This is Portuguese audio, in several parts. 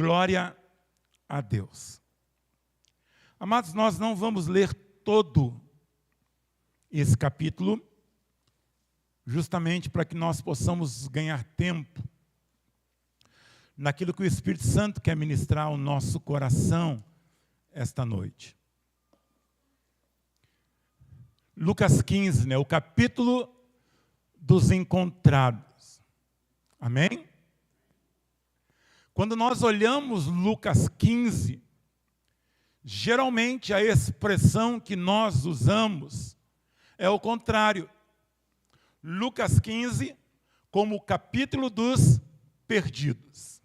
Glória a Deus. Amados, nós não vamos ler todo esse capítulo, justamente para que nós possamos ganhar tempo naquilo que o Espírito Santo quer ministrar ao nosso coração esta noite. Lucas 15, o capítulo dos encontrados. Amém? Quando nós olhamos Lucas 15, geralmente a expressão que nós usamos é o contrário. Lucas 15 como o capítulo dos perdidos.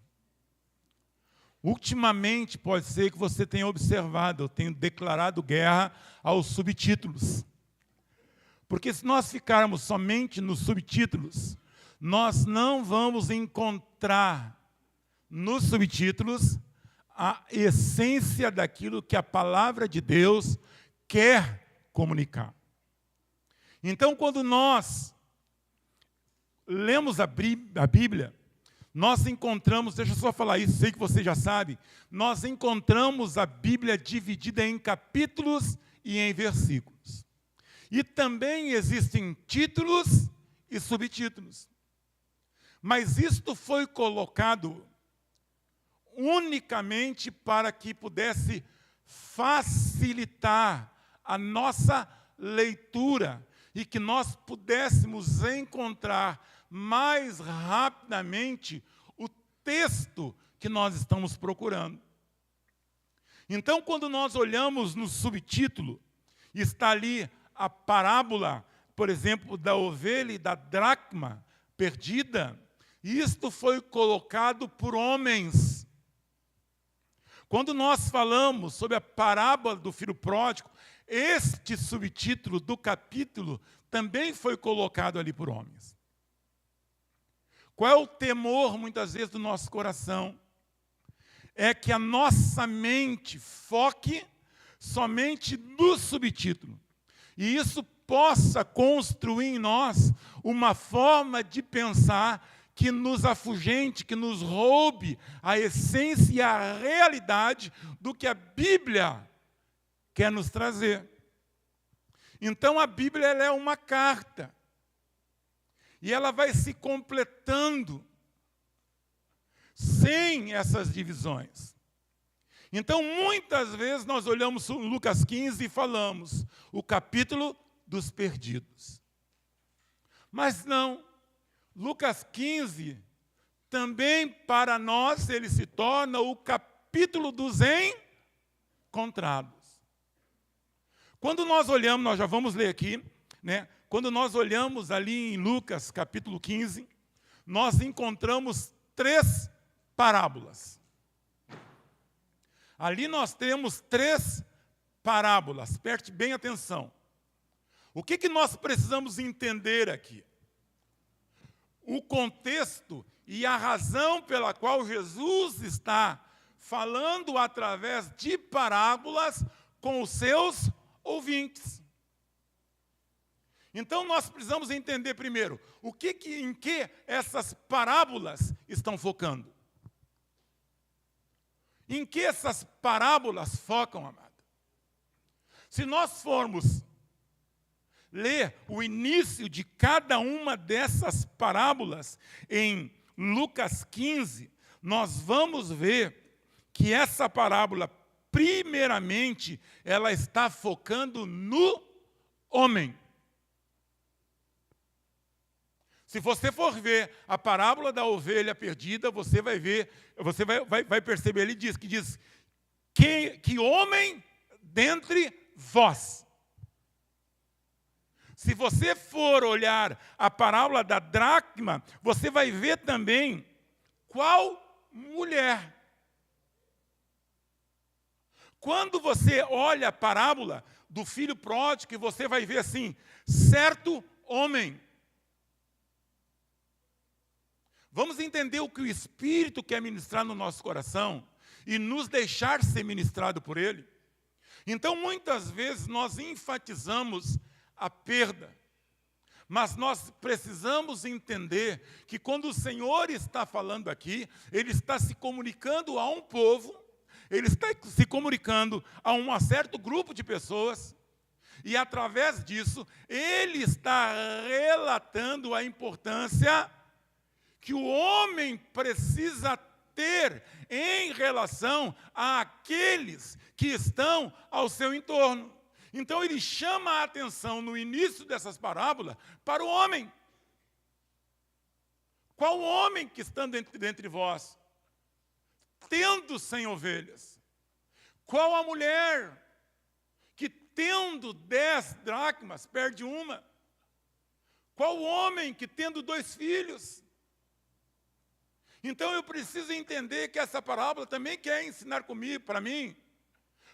Ultimamente, pode ser que você tenha observado, eu tenho declarado guerra aos subtítulos. Porque se nós ficarmos somente nos subtítulos, nós não vamos encontrar nos subtítulos a essência daquilo que a palavra de Deus quer comunicar. Então, quando nós lemos a Bíblia, nós encontramos, deixa eu só falar isso, sei que você já sabe, nós encontramos a Bíblia dividida em capítulos e em versículos. E também existem títulos e subtítulos. Mas isto foi colocado unicamente para que pudesse facilitar a nossa leitura e que nós pudéssemos encontrar mais rapidamente o texto que nós estamos procurando. Então, quando nós olhamos no subtítulo, está ali a parábola, por exemplo, da ovelha e da dracma perdida, e isto foi colocado por homens. Quando nós falamos sobre a parábola do filho pródigo, este subtítulo do capítulo também foi colocado ali por homens. Qual é o temor, muitas vezes, do nosso coração? É que a nossa mente foque somente no subtítulo. E isso possa construir em nós uma forma de pensar que nos afugente, que nos roube a essência e a realidade do que a Bíblia quer nos trazer. Então, a Bíblia ela é uma carta. E ela vai se completando sem essas divisões. Então, muitas vezes, nós olhamos Lucas 15 e falamos o capítulo dos perdidos. Mas não, Lucas 15, também para nós, ele se torna o capítulo dos encontrados. Quando nós olhamos, nós já vamos ler aqui, quando nós olhamos ali em Lucas capítulo 15, nós encontramos 3 parábolas. Ali nós temos 3 parábolas, preste bem atenção. O que nós precisamos entender aqui? O contexto e a razão pela qual Jesus está falando através de parábolas com os seus ouvintes. Então nós precisamos entender primeiro, em que essas parábolas estão focando. Em que essas parábolas focam, amado? Se nós formos ler o início de cada uma dessas parábolas em Lucas 15, nós vamos ver que essa parábola, primeiramente, ela está focando no homem. Se você for ver a parábola da ovelha perdida, você vai ver, você vai perceber, ele diz que homem dentre vós. Se você for olhar a parábola da dracma, você vai ver também qual mulher. Quando você olha a parábola do filho pródigo, você vai ver assim, certo homem. Vamos entender o que o Espírito quer ministrar no nosso coração e nos deixar ser ministrado por Ele. Então, muitas vezes, nós enfatizamos a perda. Mas nós precisamos entender que quando o Senhor está falando aqui, Ele está se comunicando a um povo, Ele está se comunicando a um certo grupo de pessoas, e através disso, Ele está relatando a importância que o homem precisa ter em relação àqueles que estão ao seu entorno. Então, ele chama a atenção no início dessas parábolas para o homem. Qual homem que está dentre vós, tendo 100 ovelhas? Qual a mulher que, tendo 10 dracmas, perde uma? Qual homem que, tendo 2 filhos? Então, eu preciso entender que essa parábola também quer ensinar comigo, para mim,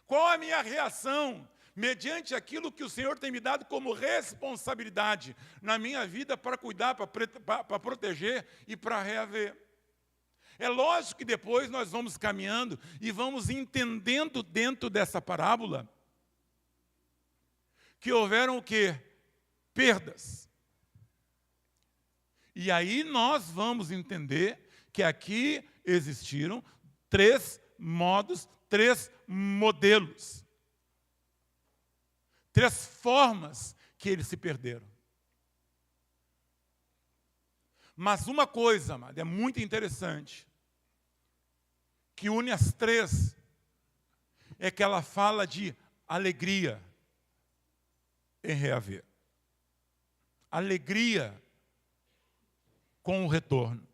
qual a minha reação mediante aquilo que o Senhor tem me dado como responsabilidade na minha vida para cuidar, para proteger e para reaver. É lógico que depois nós vamos caminhando e vamos entendendo dentro dessa parábola que houveram o quê? Perdas. E aí nós vamos entender que aqui existiram 3 modos, 3 modelos. 3 formas que eles se perderam. Mas uma coisa, amado, é muito interessante, que une as 3, é que ela fala de alegria em reaver. Alegria com o retorno.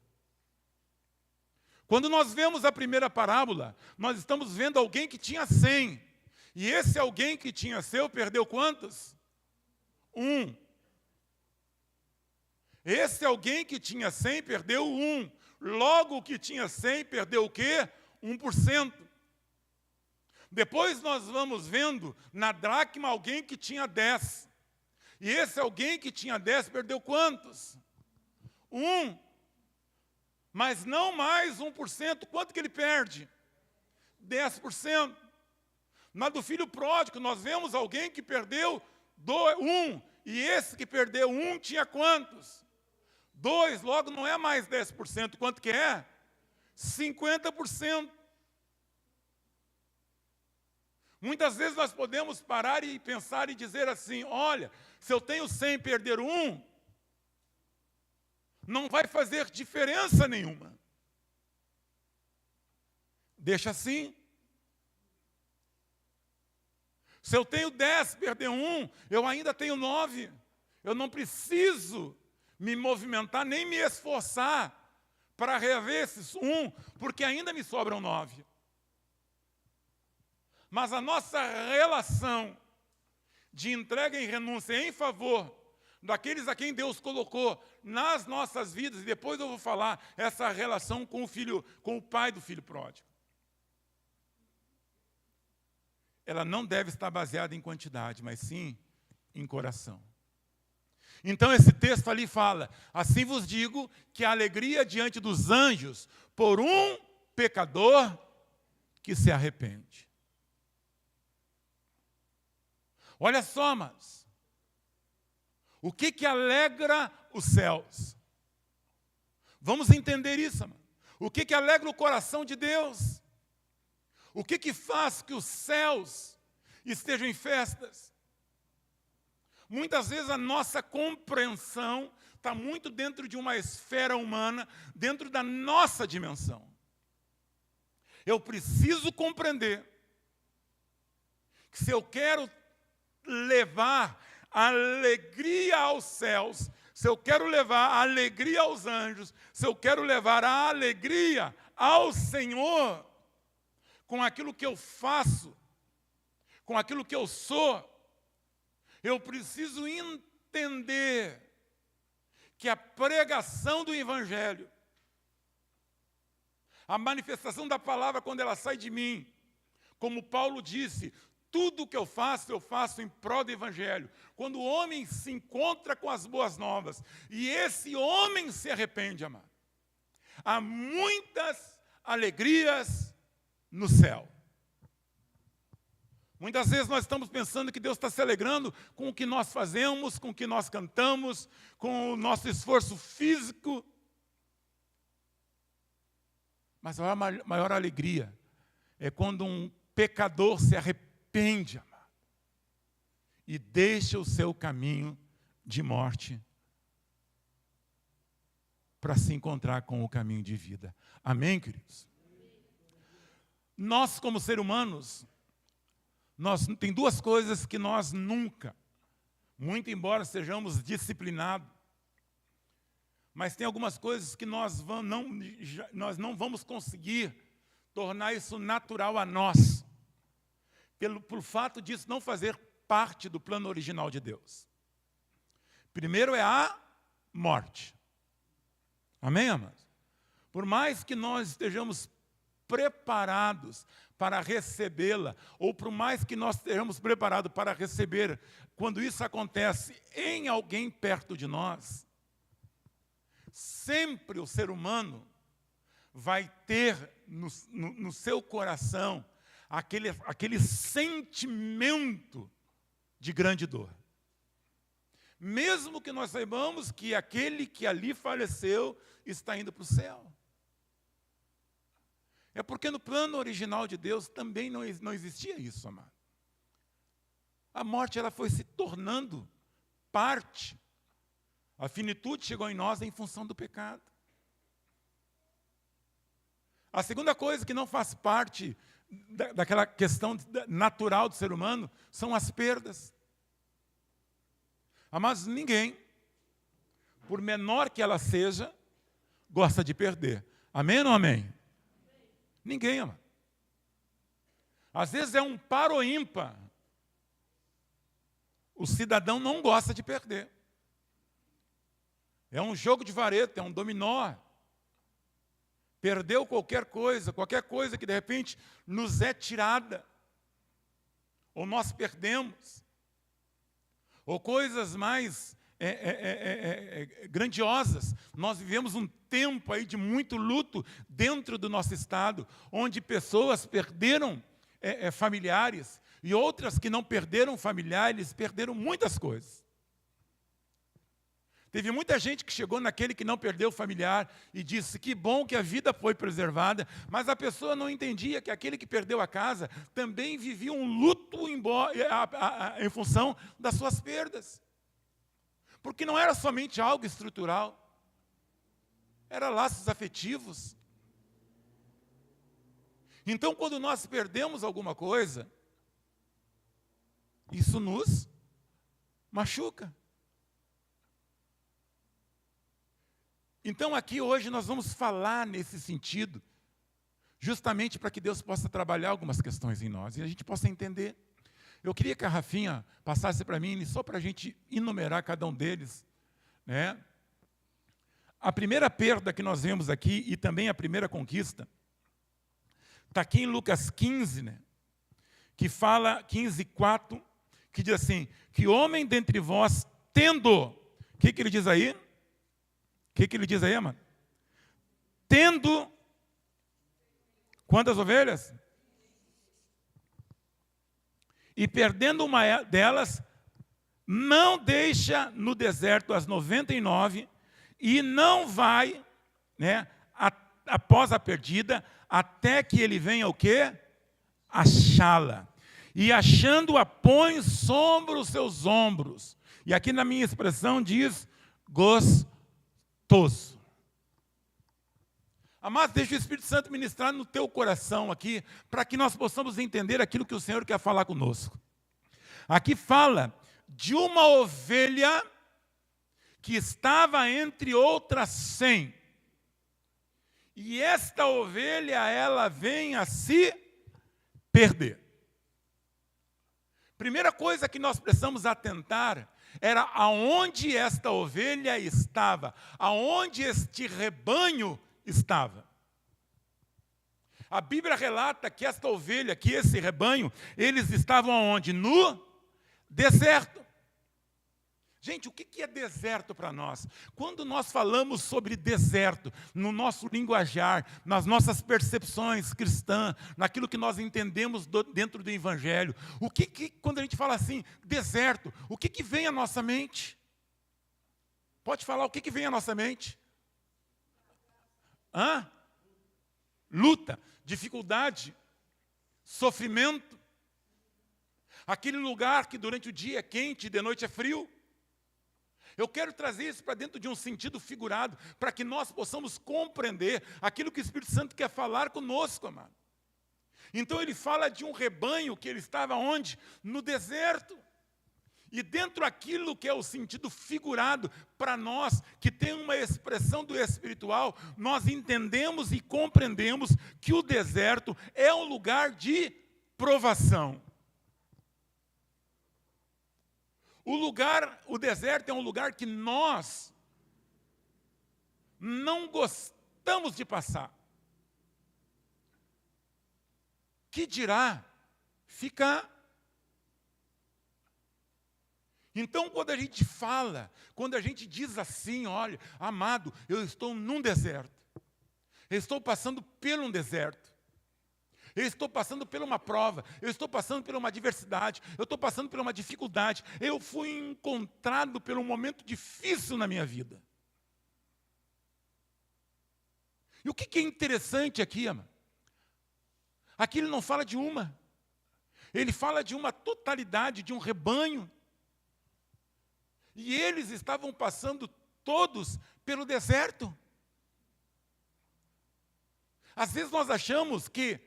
Quando nós vemos a primeira parábola, nós estamos vendo alguém que tinha 100. E esse alguém que tinha seu, perdeu quantos? 1. Esse alguém que tinha 100, perdeu 1. Logo, o que tinha 100, perdeu o quê? 1%. Depois nós vamos vendo na dracma alguém que tinha 10. E esse alguém que tinha 10, perdeu quantos? 1. Mas não mais 1%. Quanto que ele perde? 10%. Na do filho pródigo, nós vemos alguém que perdeu 1. E esse que perdeu 1 tinha quantos? 2. Logo, não é mais 10%. Quanto que é? 50%. Muitas vezes nós podemos parar e pensar e dizer assim, olha, se eu tenho 100 e perder 1, não vai fazer diferença nenhuma. Deixa assim. Se eu tenho 10, perder 1, eu ainda tenho 9. Eu não preciso me movimentar, nem me esforçar para reaver esses 1, porque ainda me sobram 9. Mas a nossa relação de entrega e renúncia em favor daqueles a quem Deus colocou nas nossas vidas, e depois eu vou falar essa relação com o filho, com o pai do filho pródigo. Ela não deve estar baseada em quantidade, mas sim em coração. Então esse texto ali fala, assim vos digo que a alegria diante dos anjos por um pecador que se arrepende. Olha só, mas o que alegra os céus? Vamos entender isso, mano. O que alegra o coração de Deus? O que faz que os céus estejam em festas? Muitas vezes a nossa compreensão está muito dentro de uma esfera humana, dentro da nossa dimensão. Eu preciso compreender que se eu quero levar a alegria aos céus, se eu quero levar a alegria aos anjos, se eu quero levar a alegria ao Senhor, com aquilo que eu faço, com aquilo que eu sou, eu preciso entender que a pregação do Evangelho, a manifestação da palavra quando ela sai de mim, como Paulo disse, tudo o que eu faço em prol do Evangelho. Quando o homem se encontra com as boas novas, e esse homem se arrepende, amado, há muitas alegrias no céu. Muitas vezes nós estamos pensando que Deus está se alegrando com o que nós fazemos, com o que nós cantamos, com o nosso esforço físico. Mas a maior alegria é quando um pecador se arrepende, amado, e deixa o seu caminho de morte para se encontrar com o caminho de vida. Amém, queridos? Nós, como seres humanos, tem duas coisas que nós nunca, muito embora sejamos disciplinados, mas tem algumas coisas que nós não vamos conseguir tornar isso natural a nós, pelo fato disso não fazer parte do plano original de Deus. Primeiro é a morte. Amém, amados? Por mais que nós estejamos preparados para recebê-la, ou por mais que nós estejamos preparados para receber, quando isso acontece em alguém perto de nós, sempre o ser humano vai ter no seu coração aquele sentimento de grande dor. Mesmo que nós saibamos que aquele que ali faleceu está indo para o céu. É porque no plano original de Deus também não existia isso, amado. A morte ela foi se tornando parte. A finitude chegou em nós em função do pecado. A segunda coisa que não faz parte daquela questão natural do ser humano são as perdas. Mas ninguém, por menor que ela seja, gosta de perder. Amém ou não amém? Ninguém ama. Às vezes é um par ou ímpar. O cidadão não gosta de perder. É um jogo de vareta, é um dominó. Perdeu qualquer coisa que de repente nos é tirada, ou nós perdemos, ou coisas mais grandiosas. Nós vivemos um tempo aí de muito luto dentro do nosso estado, onde pessoas perderam familiares, e outras que não perderam familiares, perderam muitas coisas. Teve muita gente que chegou naquele que não perdeu o familiar e disse que bom que a vida foi preservada, mas a pessoa não entendia que aquele que perdeu a casa também vivia um luto em função das suas perdas. Porque não era somente algo estrutural, era laços afetivos. Então, quando nós perdemos alguma coisa, isso nos machuca. Então, aqui hoje nós vamos falar nesse sentido, justamente para que Deus possa trabalhar algumas questões em nós e a gente possa entender. Eu queria que a Rafinha passasse para mim, só para a gente enumerar cada um deles, né? A primeira perda que nós vemos aqui, e também a primeira conquista, está aqui em Lucas 15, né? Que fala, 15:4, que diz assim, que homem dentre vós tendo, o que ele diz aí? O que ele diz aí, mano? Tendo quantas ovelhas? E perdendo uma delas, não deixa no deserto as 99 e não vai, né, após a perdida, até que ele venha o quê? Achá-la. E achando-a, põe sobre os seus ombros. E aqui na minha expressão diz gostoso. Amados, deixa o Espírito Santo ministrar no teu coração aqui, para que nós possamos entender aquilo que o Senhor quer falar conosco. Aqui fala de uma ovelha que estava entre outras 100. E esta ovelha, ela vem a se perder. Primeira coisa que nós precisamos atentar era aonde esta ovelha estava, aonde este rebanho estava. A Bíblia relata que esta ovelha, que esse rebanho, eles estavam aonde? No deserto. Gente, o que é deserto para nós? Quando nós falamos sobre deserto, no nosso linguajar, nas nossas percepções cristãs, naquilo que nós entendemos dentro do Evangelho, quando a gente fala assim, deserto, o que vem à nossa mente? Pode falar o que vem à nossa mente? Luta, dificuldade, sofrimento. Aquele lugar que durante o dia é quente e de noite é frio. Eu quero trazer isso para dentro de um sentido figurado, para que nós possamos compreender aquilo que o Espírito Santo quer falar conosco, amado. Então ele fala de um rebanho que ele estava onde? No deserto. E dentro daquilo que é o sentido figurado, para nós, que tem uma expressão do espiritual, nós entendemos e compreendemos que o deserto é um lugar de provação. O deserto é um lugar que nós não gostamos de passar. Que dirá ficar? Então, quando a gente fala, quando a gente diz assim, olha, amado, eu estou num deserto. Eu estou passando por um deserto. Eu estou passando por uma prova, eu estou passando por uma adversidade, eu estou passando por uma dificuldade, eu fui encontrado por um momento difícil na minha vida. E o que é interessante aqui, amado? Aqui ele não fala de uma, ele fala de uma totalidade, de um rebanho. E eles estavam passando todos pelo deserto. Às vezes nós achamos que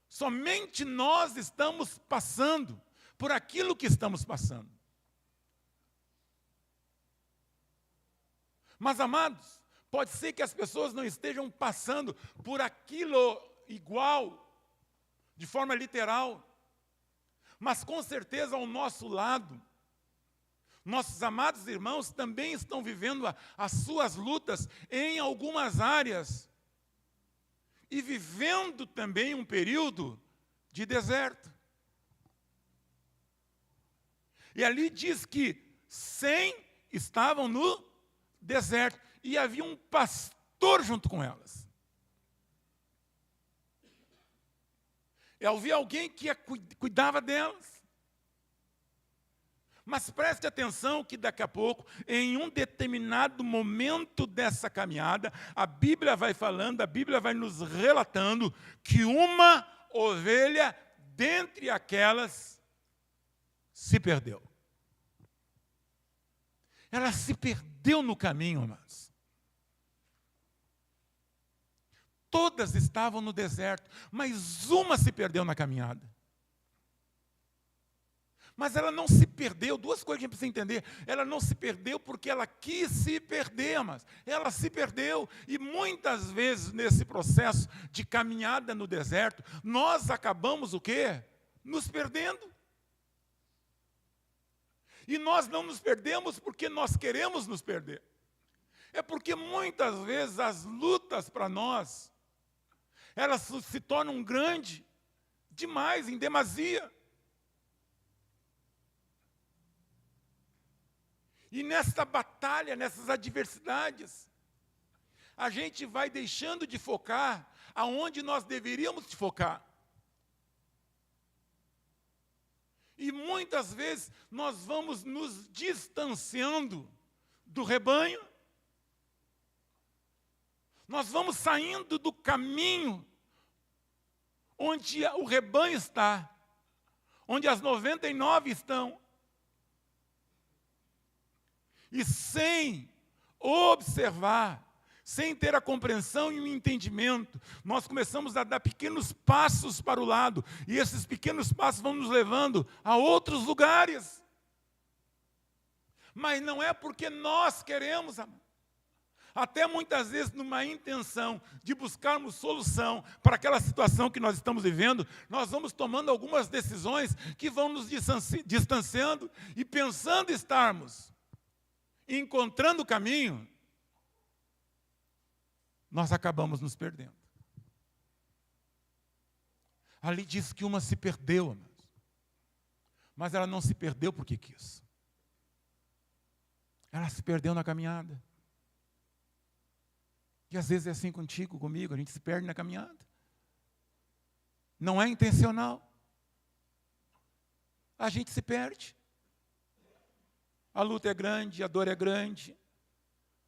somente nós estamos passando por aquilo que estamos passando. Mas, amados, pode ser que as pessoas não estejam passando por aquilo igual, de forma literal, mas com certeza ao nosso lado, nossos amados irmãos também estão vivendo as suas lutas em algumas áreas, e vivendo também um período de deserto. E ali diz que 100 estavam no deserto, e havia um pastor junto com elas. E havia alguém que cuidava delas. Mas preste atenção que daqui a pouco, em um determinado momento dessa caminhada, a Bíblia vai falando, a Bíblia vai nos relatando que uma ovelha dentre aquelas se perdeu. Ela se perdeu no caminho, amados. Todas estavam no deserto, mas uma se perdeu na caminhada. Mas ela não se perdeu, duas coisas que a gente precisa entender. Ela não se perdeu porque ela quis se perder, mas ela se perdeu. E muitas vezes nesse processo de caminhada no deserto, nós acabamos o quê? Nos perdendo. E nós não nos perdemos porque nós queremos nos perder. É porque muitas vezes as lutas para nós, elas se tornam grandes demais, em demasia. E nessa batalha, nessas adversidades, a gente vai deixando de focar aonde nós deveríamos focar. E muitas vezes nós vamos nos distanciando do rebanho, nós vamos saindo do caminho onde o rebanho está, onde as 99 estão. E sem observar, sem ter a compreensão e o entendimento, nós começamos a dar pequenos passos para o lado, e esses pequenos passos vão nos levando a outros lugares. Mas não é porque nós queremos, até muitas vezes numa intenção de buscarmos solução para aquela situação que nós estamos vivendo, nós vamos tomando algumas decisões que vão nos distanciando e pensando estarmos encontrando o caminho, nós acabamos nos perdendo. Ali diz que uma se perdeu, amados. Mas ela não se perdeu porque quis. ela se perdeu na caminhada. E às vezes é assim contigo, comigo, a gente se perde na caminhada. Não é intencional. A gente se perde. A luta é grande, a dor é grande,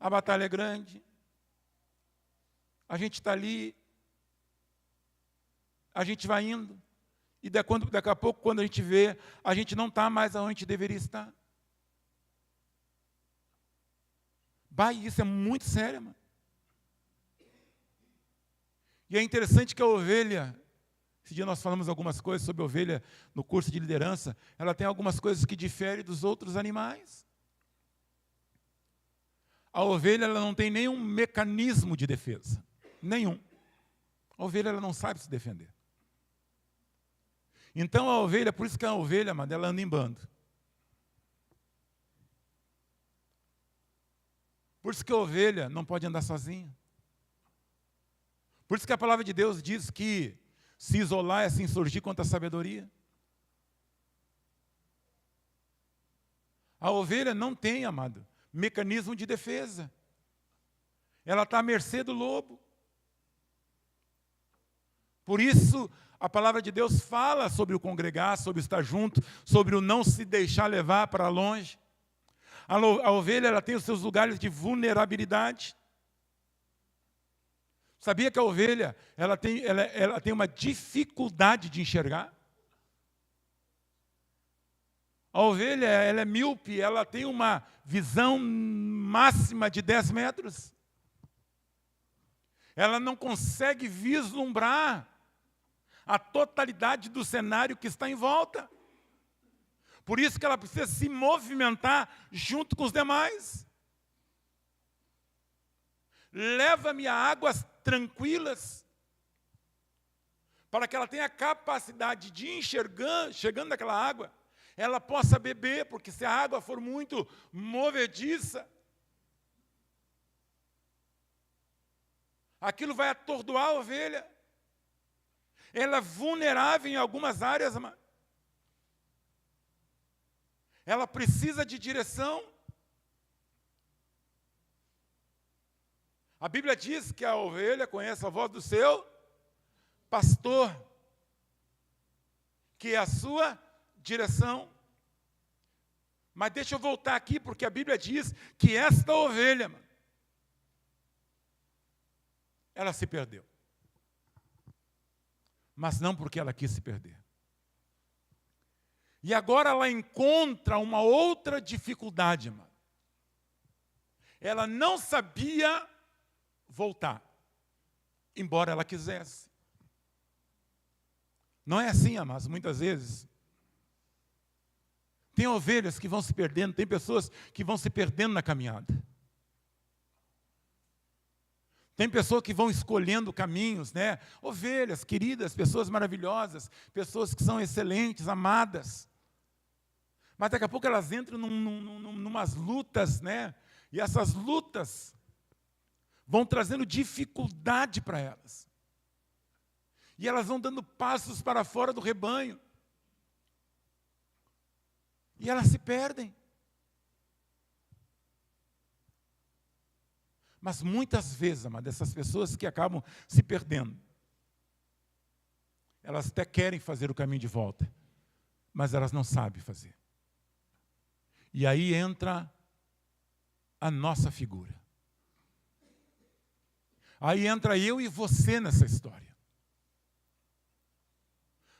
a batalha é grande. A gente está ali, a gente vai indo, e daqui a pouco, quando a gente vê, a gente não está mais onde a gente deveria estar. Bah, isso é muito sério, mano. E é interessante que a ovelha, esse dia nós falamos algumas coisas sobre a ovelha no curso de liderança, ela tem algumas coisas que diferem dos outros animais. A ovelha ela não tem nenhum mecanismo de defesa. Nenhum. A ovelha ela não sabe se defender. Então a ovelha, por isso que a ovelha, mano, ela anda em bando. Por isso que a ovelha não pode andar sozinha. Por isso que a palavra de Deus diz que se isolar é se insurgir contra a sabedoria. A ovelha não tem, amado, mecanismo de defesa. Ela está à mercê do lobo. Por isso, a palavra de Deus fala sobre o congregar, sobre o estar junto, sobre o não se deixar levar para longe. A ovelha ela tem os seus lugares de vulnerabilidade. Sabia que a ovelha ela tem uma dificuldade de enxergar? A ovelha ela é míope, ela tem uma visão máxima de 10 metros. Ela não consegue vislumbrar a totalidade do cenário que está em volta. Por isso que ela precisa se movimentar junto com os demais. Leva-me a águas tranquilas, para que ela tenha a capacidade de enxergar, chegando naquela água, ela possa beber, porque se a água for muito movediça, aquilo vai atordoar a ovelha. Ela é vulnerável em algumas áreas, mas ela precisa de direção. A Bíblia diz que a ovelha conhece a voz do seu pastor, que é a sua direção. Mas deixa eu voltar aqui, porque a Bíblia diz que esta ovelha, ela se perdeu. Mas não porque ela quis se perder. E agora ela encontra uma outra dificuldade, mano. Ela não sabia voltar, embora ela quisesse. Não é assim, amados, muitas vezes. Tem ovelhas que vão se perdendo, tem pessoas que vão se perdendo na caminhada. Tem pessoas que vão escolhendo caminhos, né? Ovelhas queridas, pessoas maravilhosas, pessoas que são excelentes, amadas. Mas daqui a pouco elas entram numas lutas, né? E essas lutas vão trazendo dificuldade para elas. E elas vão dando passos para fora do rebanho. E elas se perdem. Mas muitas vezes, amada, essas pessoas que acabam se perdendo, elas até querem fazer o caminho de volta, mas elas não sabem fazer. E aí entra a nossa figura. Aí entra eu e você nessa história.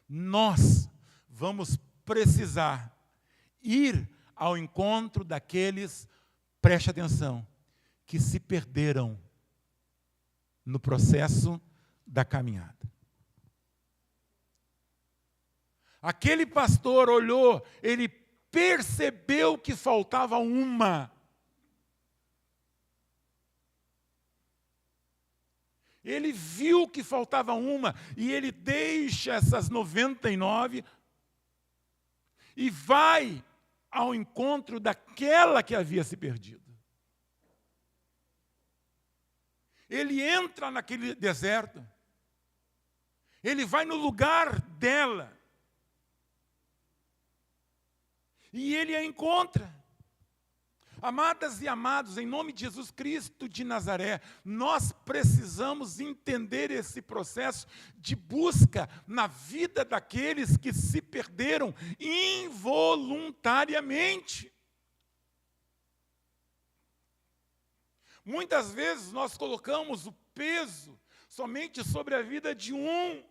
Nós vamos precisar ir ao encontro daqueles, preste atenção, que se perderam no processo da caminhada. Aquele pastor olhou, ele percebeu que faltava uma. Ele viu que faltava uma e ele deixa essas 99 e vai ao encontro daquela que havia se perdido. Ele entra naquele deserto. Ele vai no lugar dela. E ele a encontra. Amadas e amados, em nome de Jesus Cristo de Nazaré, nós precisamos entender esse processo de busca na vida daqueles que se perderam involuntariamente. Muitas vezes nós colocamos o peso somente sobre a vida de um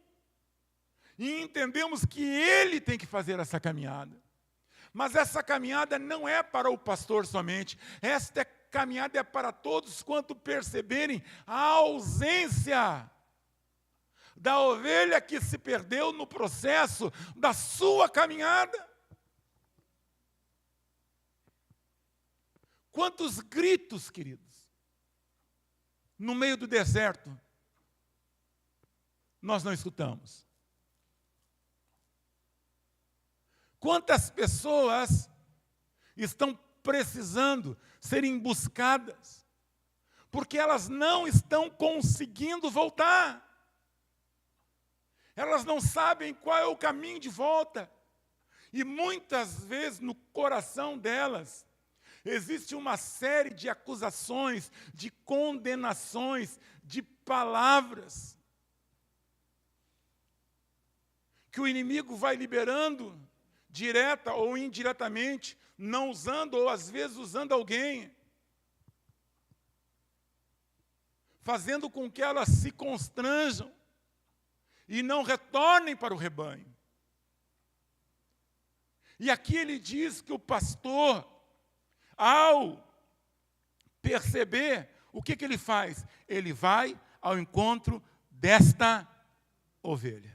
e entendemos que ele tem que fazer essa caminhada. Mas essa caminhada não é para o pastor somente. Esta caminhada é para todos quanto perceberem a ausência da ovelha que se perdeu no processo da sua caminhada. Quantos gritos, queridos, no meio do deserto, nós não escutamos. Quantas pessoas estão precisando serem buscadas, porque elas não estão conseguindo voltar. Elas não sabem qual é o caminho de volta. E muitas vezes no coração delas existe uma série de acusações, de condenações, de palavras que o inimigo vai liberando, direta ou indiretamente, não usando ou às vezes usando alguém, fazendo com que elas se constranjam e não retornem para o rebanho. E aqui ele diz que o pastor, ao perceber, o que ele faz? Ele vai ao encontro desta ovelha.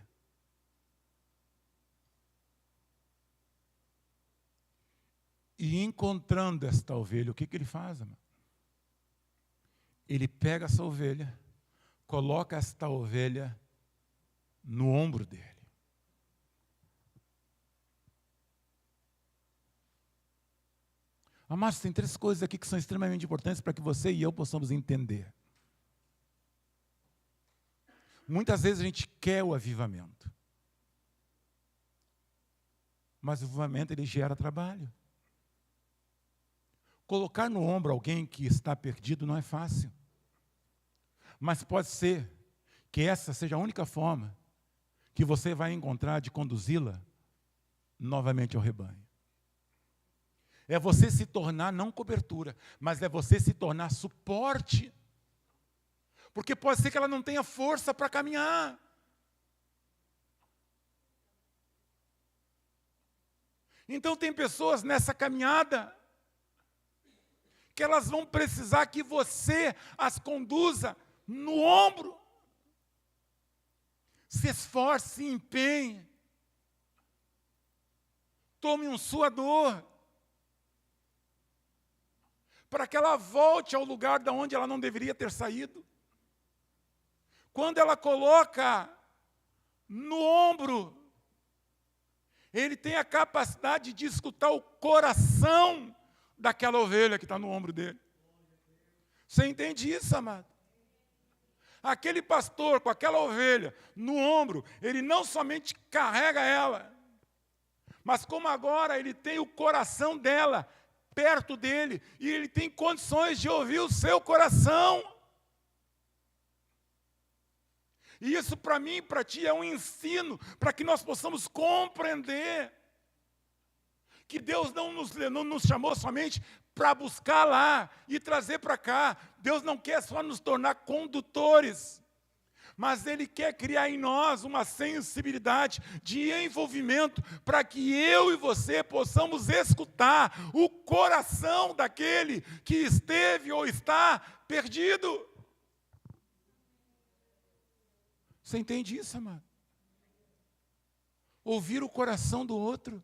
E encontrando esta ovelha, o que ele faz, amado? Ele pega essa ovelha, coloca esta ovelha no ombro dele. Amados, tem 3 coisas aqui que são extremamente importantes para que você e eu possamos entender. Muitas vezes a gente quer o avivamento. Mas o avivamento, ele gera trabalho. Colocar no ombro alguém que está perdido não é fácil. Mas pode ser que essa seja a única forma que você vai encontrar de conduzi-la novamente ao rebanho. É você se tornar, não cobertura, mas é você se tornar suporte. Porque pode ser que ela não tenha força para caminhar. Então tem pessoas nessa caminhada que elas vão precisar que você as conduza no ombro. Se esforce, se empenhe. Tome um suador. Para que ela volte ao lugar de onde ela não deveria ter saído. Quando ela coloca no ombro, ele tem a capacidade de escutar o coração daquela ovelha que está no ombro dele. Você entende isso, amado? Aquele pastor com aquela ovelha no ombro, ele não somente carrega ela, mas como agora ele tem o coração dela perto dele, e ele tem condições de ouvir o seu coração. E isso para mim e para ti é um ensino, para que nós possamos compreender que Deus não nos chamou somente para buscar lá e trazer para cá. Deus não quer só nos tornar condutores, mas Ele quer criar em nós uma sensibilidade de envolvimento para que eu e você possamos escutar o coração daquele que esteve ou está perdido. Você entende isso, amado? Ouvir o coração do outro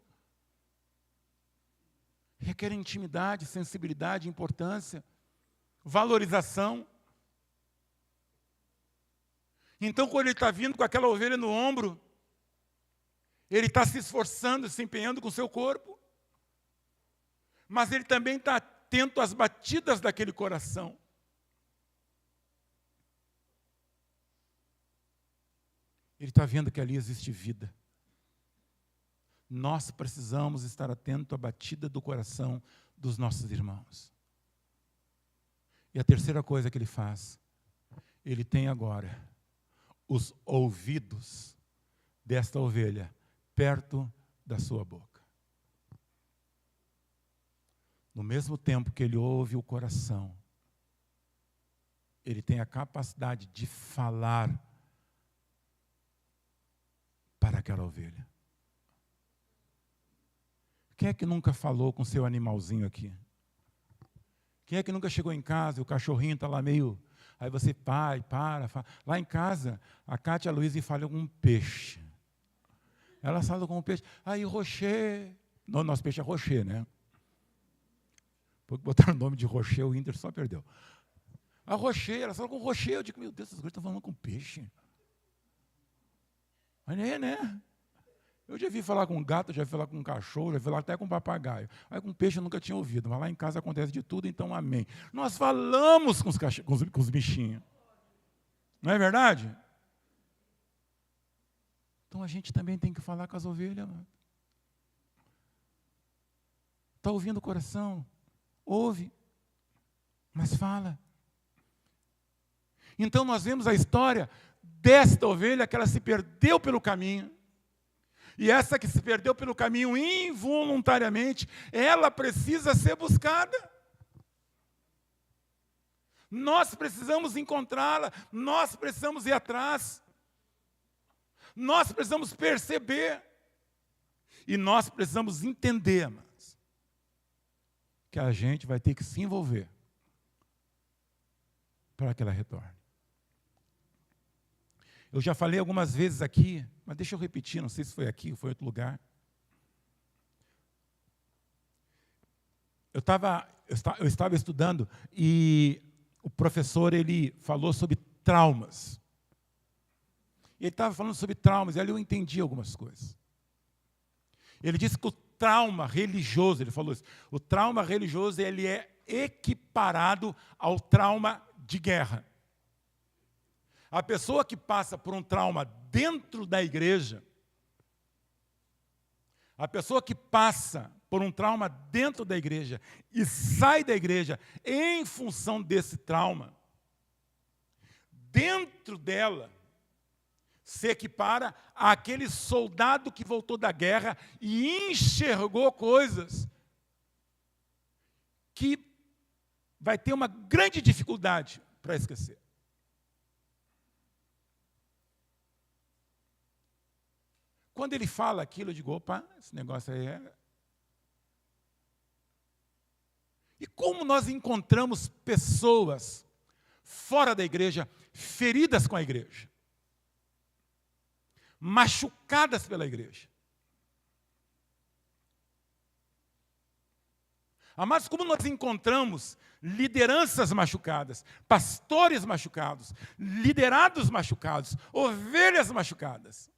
requer intimidade, sensibilidade, importância, valorização. Então, quando ele está vindo com aquela ovelha no ombro, ele está se esforçando, se empenhando com o seu corpo, mas ele também está atento às batidas daquele coração. Ele está vendo que ali existe vida. Nós precisamos estar atentos à batida do coração dos nossos irmãos. E a terceira coisa que ele faz, ele tem agora os ouvidos desta ovelha perto da sua boca. No mesmo tempo que ele ouve o coração, ele tem a capacidade de falar para aquela ovelha. Quem é que nunca falou com seu animalzinho aqui? Quem é que nunca chegou em casa e o cachorrinho está lá meio... Aí você para. Lá em casa, a Cátia e a Luísa falam com um peixe. Elas falam com um peixe. Aí, Rocher... Não, nosso peixe é Rocher, né? Porque botaram o nome de Rocher, o Inter só perdeu. A Rocher, elas falam com Rocher. Eu digo, meu Deus, essas coisas estão falando com peixe. Mas né? Eu já vi falar com gato, já vi falar com cachorro, já vi falar até com papagaio. Aí com peixe eu nunca tinha ouvido, mas lá em casa acontece de tudo, então amém. Nós falamos com os bichinhos. Não é verdade? Então a gente também tem que falar com as ovelhas. Está ouvindo o coração? Ouve, mas fala. Então nós vemos a história desta ovelha que ela se perdeu pelo caminho. E essa que se perdeu pelo caminho involuntariamente, ela precisa ser buscada. Nós precisamos encontrá-la, nós precisamos ir atrás. Nós precisamos perceber. E nós precisamos entender, amados, que a gente vai ter que se envolver para que ela retorne. Eu já falei algumas vezes aqui, mas deixa eu repetir, não sei se foi aqui ou foi em outro lugar. Eu estava estudando e o professor ele falou sobre traumas. Ele estava falando sobre traumas, e ali eu entendi algumas coisas. Ele disse que o trauma religioso, ele falou isso, o trauma religioso ele é equiparado ao trauma de guerra. A pessoa que passa por um trauma dentro da igreja, a pessoa que passa por um trauma dentro da igreja e sai da igreja em função desse trauma, dentro dela se equipara àquele soldado que voltou da guerra e enxergou coisas que vai ter uma grande dificuldade para esquecer. Quando ele fala aquilo, eu digo, opa, esse negócio aí é... E como nós encontramos pessoas fora da igreja, feridas com a igreja, machucadas pela igreja. Amados, como nós encontramos lideranças machucadas, pastores machucados, liderados machucados, ovelhas machucadas,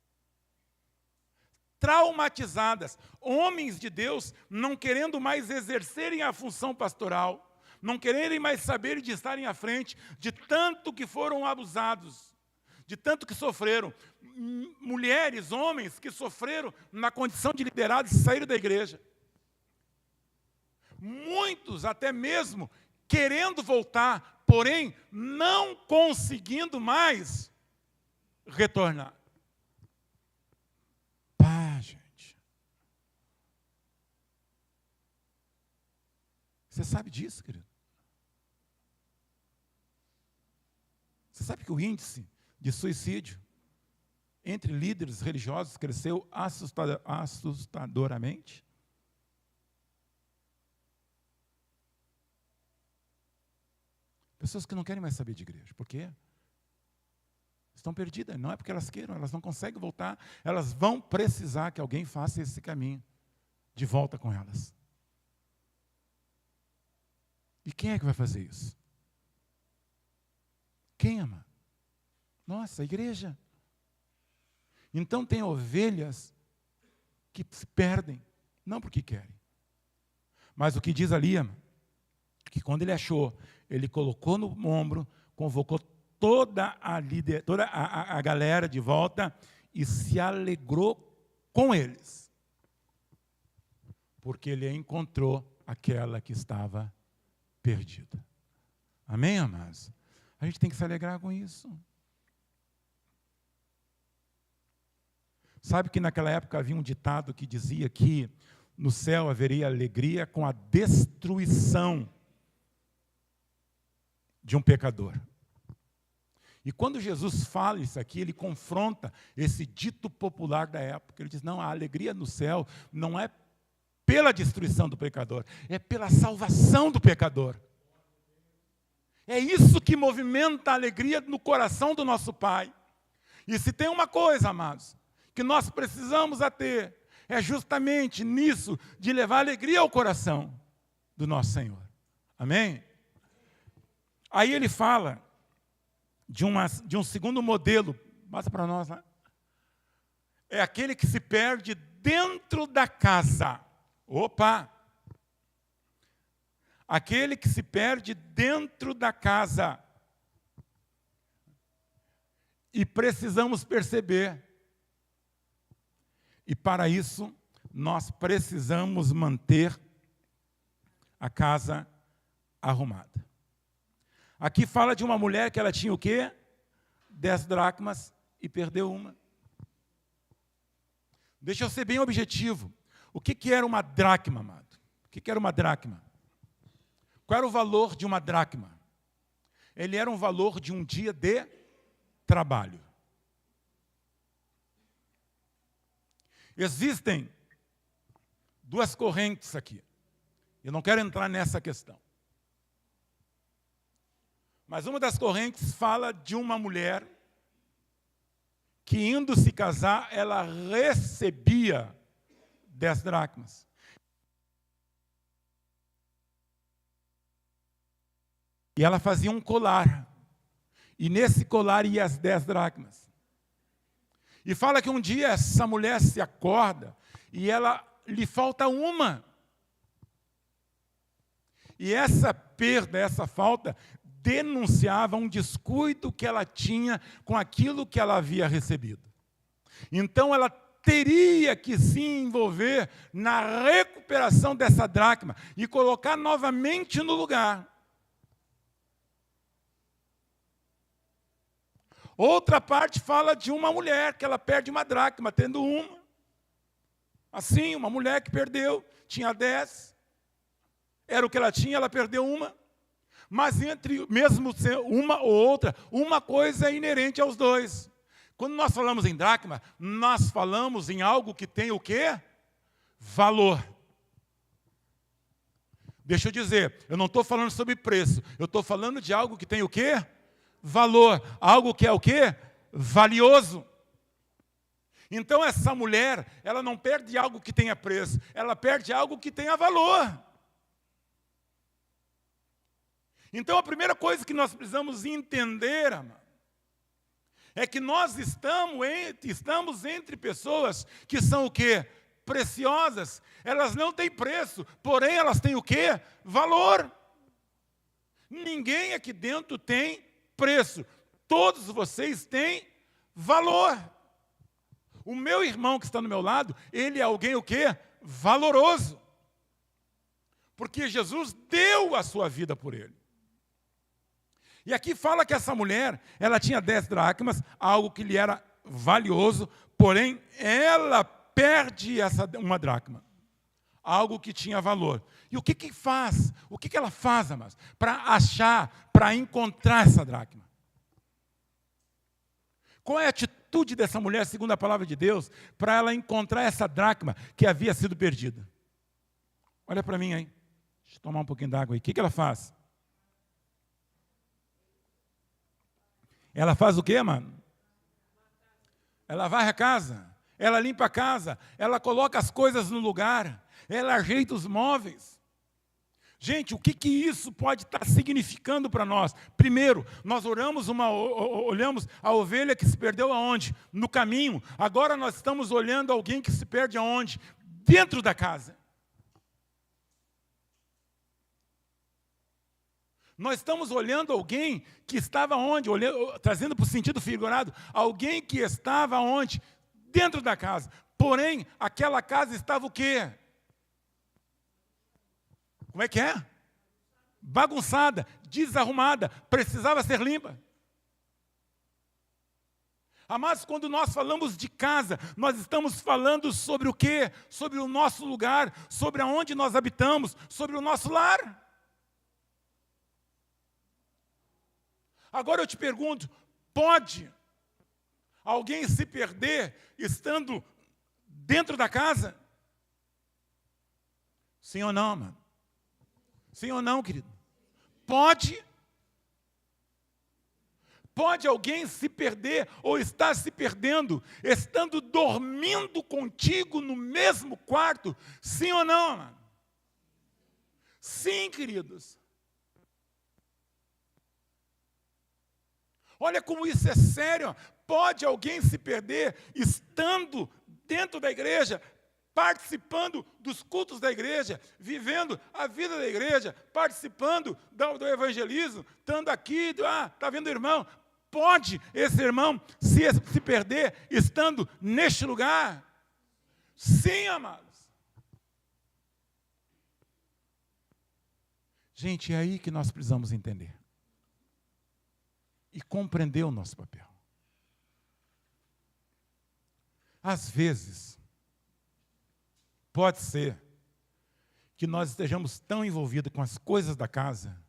traumatizadas, homens de Deus não querendo mais exercerem a função pastoral, não quererem mais saber de estarem à frente, de tanto que foram abusados, de tanto que sofreram. Mulheres, homens que sofreram na condição de liderados e saíram da igreja. Muitos até mesmo querendo voltar, porém não conseguindo mais retornar. Gente. Você sabe disso, querido? Você sabe que o índice de suicídio entre líderes religiosos cresceu assustadoramente? Pessoas que não querem mais saber de igreja. Por quê? Estão perdidas. Não é porque elas queiram, elas não conseguem voltar. Elas vão precisar que alguém faça esse caminho de volta com elas. E quem é que vai fazer isso? Quem, ama? Nossa, a igreja. Então tem ovelhas que se perdem, não porque querem. Mas o que diz ali, ama, que quando ele achou, ele colocou no ombro, convocou toda a galera de volta e se alegrou com eles. Porque ele encontrou aquela que estava perdida. Amém, amados? A gente tem que se alegrar com isso. Sabe que naquela época havia um ditado que dizia que no céu haveria alegria com a destruição de um pecador. E quando Jesus fala isso aqui, ele confronta esse dito popular da época. Ele diz, não, a alegria no céu não é pela destruição do pecador, é pela salvação do pecador. É isso que movimenta a alegria no coração do nosso Pai. E se tem uma coisa, amados, que nós precisamos ter, é justamente nisso, de levar alegria ao coração do nosso Senhor. Amém? Aí ele fala de um segundo modelo, passa para nós lá. É aquele que se perde dentro da casa. Opa! Aquele que se perde dentro da casa. E precisamos perceber. E para isso, nós precisamos manter a casa arrumada. Aqui fala de uma mulher que ela tinha o quê? 10 dracmas e perdeu uma. Deixa eu ser bem objetivo. O que era uma dracma, amado? O que era uma dracma? Qual era o valor de uma dracma? Ele era um valor de um dia de trabalho. Existem duas correntes aqui. Eu não quero entrar nessa questão. Mas uma das correntes fala de uma mulher que, indo se casar, ela recebia 10 dracmas. E ela fazia um colar. E nesse colar ia as 10 dracmas. E fala que um dia essa mulher se acorda e lhe falta uma. E essa perda, essa falta, denunciava um descuido que ela tinha com aquilo que ela havia recebido. Então ela teria que se envolver na recuperação dessa dracma e colocar novamente no lugar. Outra parte fala de uma mulher que ela perde uma dracma, tendo uma. Assim, uma mulher que perdeu, tinha 10. Era o que ela tinha, ela perdeu uma. Mas entre mesmo uma ou outra, uma coisa é inerente aos dois. Quando nós falamos em dracma, nós falamos em algo que tem o quê? Valor. Deixa eu dizer, eu não estou falando sobre preço, eu estou falando de algo que tem o quê? Valor. Algo que é o quê? Valioso. Então essa mulher, ela não perde algo que tenha preço, ela perde algo que tenha valor. Então a primeira coisa que nós precisamos entender, amado, é que nós estamos entre pessoas que são o quê? Preciosas. Elas não têm preço, porém elas têm o quê? Valor. Ninguém aqui dentro tem preço. Todos vocês têm valor. O meu irmão que está no meu lado, ele é alguém o quê? Valoroso. Porque Jesus deu a sua vida por ele. E aqui fala que essa mulher, ela tinha 10 dracmas, algo que lhe era valioso, porém ela perde uma dracma, algo que tinha valor. E o que faz? O que ela faz, amados, para achar, para encontrar essa dracma? Qual é a atitude dessa mulher, segundo a palavra de Deus, para ela encontrar essa dracma que havia sido perdida? Olha para mim aí. Deixa eu tomar um pouquinho d'água aí. O que ela faz? Ela faz o quê, mano? Ela varre a casa, ela limpa a casa, ela coloca as coisas no lugar, ela ajeita os móveis. Gente, o que isso pode estar significando para nós? Primeiro, nós olhamos a ovelha que se perdeu aonde? No caminho. Agora nós estamos olhando alguém que se perde aonde? Dentro da casa. Nós estamos olhando alguém que estava onde? Trazendo para o sentido figurado, alguém que estava onde? Dentro da casa. Porém, aquela casa estava o quê? Como é que é? bagunçada, desarrumada, precisava ser limpa. Amados, quando nós falamos de casa, nós estamos falando sobre o quê? Sobre o nosso lugar, sobre aonde nós habitamos, sobre o nosso lar. Agora eu te pergunto, pode alguém se perder estando dentro da casa? Sim ou não, mano? Sim ou não, querido? Pode. Pode alguém se perder ou estar se perdendo, estando dormindo contigo no mesmo quarto? Sim ou não, mano? Sim, queridos. Olha como isso é sério. Pode alguém se perder estando dentro da igreja, participando dos cultos da igreja, vivendo a vida da igreja, participando do evangelismo, estando aqui, está vendo o irmão? Pode esse irmão se perder estando neste lugar? Sim, amados. Gente, é aí que nós precisamos entender e compreender o nosso papel. Às vezes, pode ser que nós estejamos tão envolvidos com as coisas da casa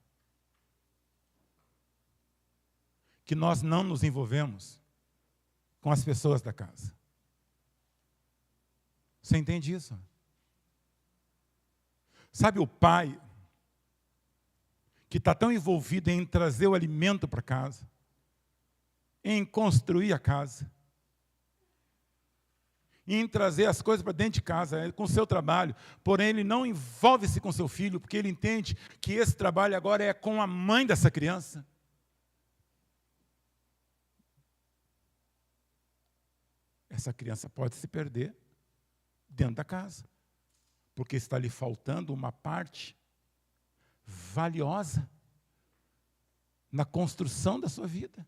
que nós não nos envolvemos com as pessoas da casa. Você entende isso? Sabe o pai que está tão envolvido em trazer o alimento para casa, em construir a casa, em trazer as coisas para dentro de casa, com o seu trabalho, porém ele não envolve-se com seu filho, porque ele entende que esse trabalho agora é com a mãe dessa criança. Essa criança pode se perder dentro da casa, porque está lhe faltando uma parte valiosa na construção da sua vida.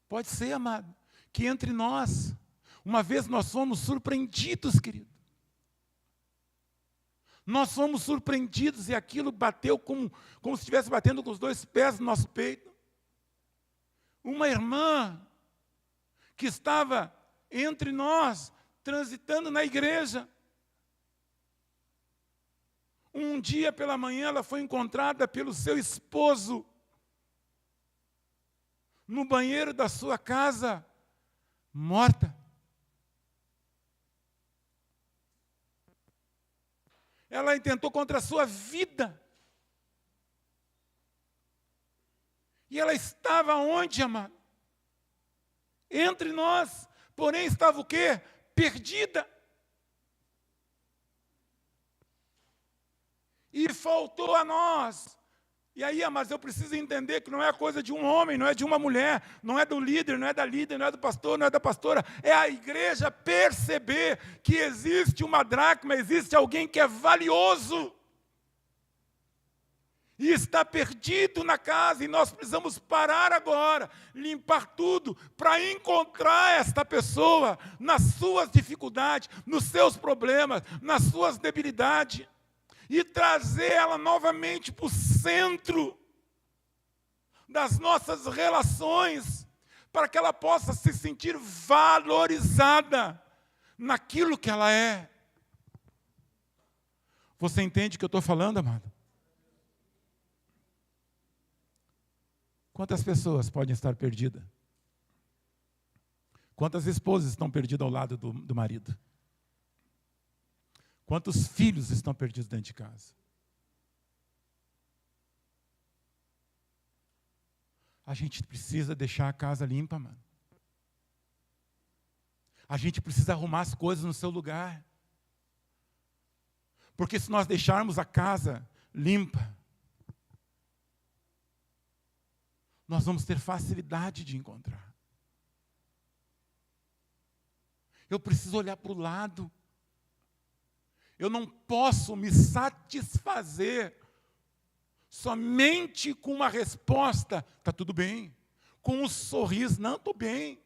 Pode ser, amado, que entre nós, uma vez nós fomos surpreendidos, querido. Nós fomos surpreendidos e aquilo bateu como se estivesse batendo com os dois pés no nosso peito. Uma irmã que estava entre nós, transitando na igreja. Um dia pela manhã ela foi encontrada pelo seu esposo no banheiro da sua casa, morta. Ela intentou contra a sua vida. E ela estava onde, amado? Entre nós, porém estava o quê? Perdida. E faltou a nós. E aí, mas eu preciso entender que não é coisa de um homem, não é de uma mulher, não é do líder, não é da líder, não é do pastor, não é da pastora. É a igreja perceber que existe uma dracma, existe alguém que é valioso. E está perdido na casa, e nós precisamos parar agora, limpar tudo, para encontrar esta pessoa nas suas dificuldades, nos seus problemas, nas suas debilidades, e trazer ela novamente para o centro das nossas relações, para que ela possa se sentir valorizada naquilo que ela é. Você entende o que eu estou falando, amado? Quantas pessoas podem estar perdidas? Quantas esposas estão perdidas ao lado do marido? Quantos filhos estão perdidos dentro de casa? A gente precisa deixar a casa limpa, mano. A gente precisa arrumar as coisas no seu lugar. Porque se nós deixarmos a casa limpa, nós vamos ter facilidade de encontrar. Eu preciso olhar para o lado. Eu não posso me satisfazer somente com uma resposta, está tudo bem. Com um sorriso, não, estou bem.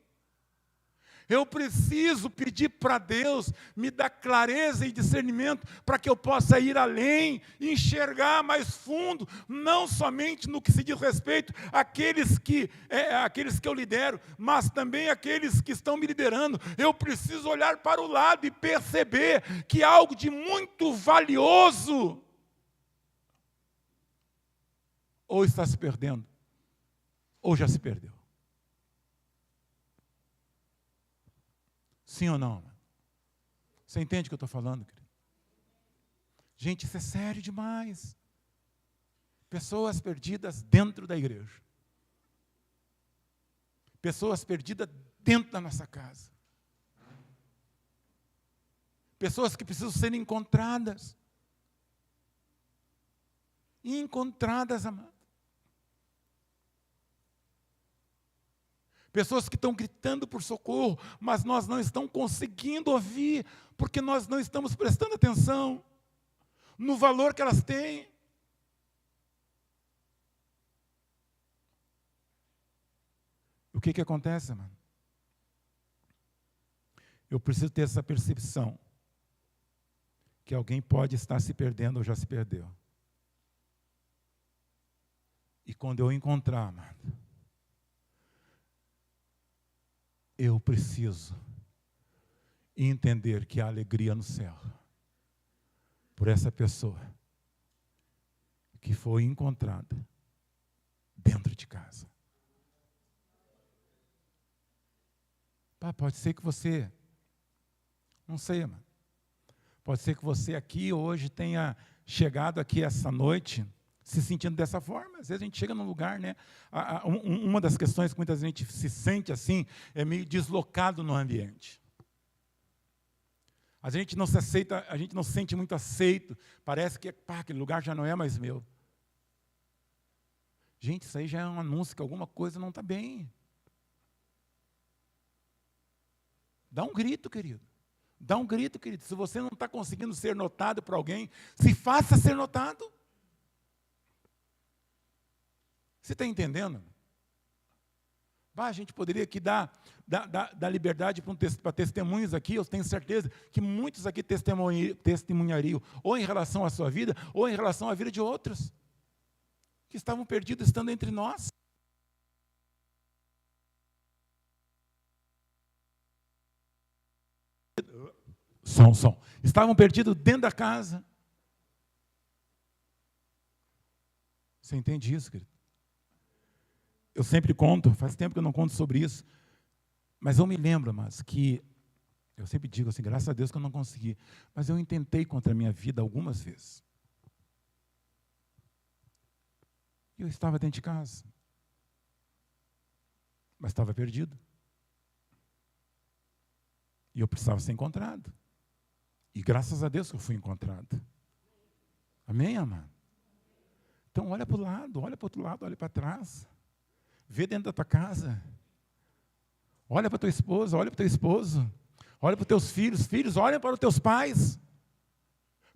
Eu preciso pedir para Deus me dar clareza e discernimento para que eu possa ir além, enxergar mais fundo, não somente no que se diz respeito àqueles que eu lidero, mas também àqueles que estão me liderando. Eu preciso olhar para o lado e perceber que algo de muito valioso ou está se perdendo, ou já se perdeu. Sim ou não? Você entende o que eu estou falando, querido? Gente, isso é sério demais. Pessoas perdidas dentro da igreja. Pessoas perdidas dentro da nossa casa. Pessoas que precisam ser encontradas. Encontradas, amado. Pessoas que estão gritando por socorro, mas nós não estamos conseguindo ouvir, porque nós não estamos prestando atenção no valor que elas têm. O que acontece, mano? Eu preciso ter essa percepção que alguém pode estar se perdendo ou já se perdeu. E quando eu encontrar, mano, eu preciso entender que há alegria no céu por essa pessoa que foi encontrada dentro de casa. Pode ser que você, não sei, mano, pode ser que você aqui hoje tenha chegado aqui essa noite se sentindo dessa forma. Às vezes a gente chega num lugar, né? Uma das questões que muitas vezes a gente se sente assim, é meio deslocado no ambiente. A gente não se aceita, a gente não se sente muito aceito. Parece que aquele lugar já não é mais meu. Gente, isso aí já é um anúncio que alguma coisa não está bem. Dá um grito, querido. Dá um grito, querido. Se você não está conseguindo ser notado por alguém, se faça ser notado. Você está entendendo? A gente poderia aqui dar liberdade para testemunhos aqui. Eu tenho certeza que muitos aqui testemunhariam, ou em relação à sua vida, ou em relação à vida de outros, que estavam perdidos estando entre nós. Som. Estavam perdidos dentro da casa. Você entende isso, querido? Eu sempre conto, faz tempo que eu não conto sobre isso, mas eu me lembro, mas que, eu sempre digo assim, graças a Deus que eu não consegui, mas eu intentei contra a minha vida algumas vezes. E eu estava dentro de casa, mas estava perdido. E eu precisava ser encontrado. E graças a Deus que eu fui encontrado. Amém, amado? Então olha para o lado, olha para o outro lado, olha para trás. Vê dentro da tua casa. Olha para tua esposa, olha para o teu esposo. Olha para os teus filhos. Filhos, olhem para os teus pais.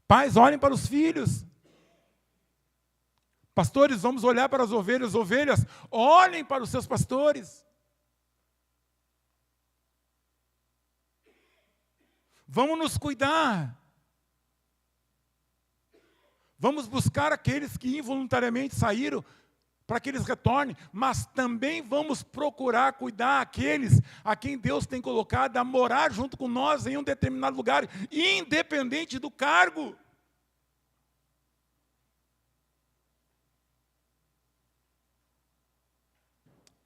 Pais, olhem para os filhos. Pastores, vamos olhar para as ovelhas. Ovelhas, olhem para os seus pastores. Vamos nos cuidar. Vamos buscar aqueles que involuntariamente saíram, para que eles retornem, mas também vamos procurar cuidar aqueles a quem Deus tem colocado a morar junto com nós em um determinado lugar, independente do cargo.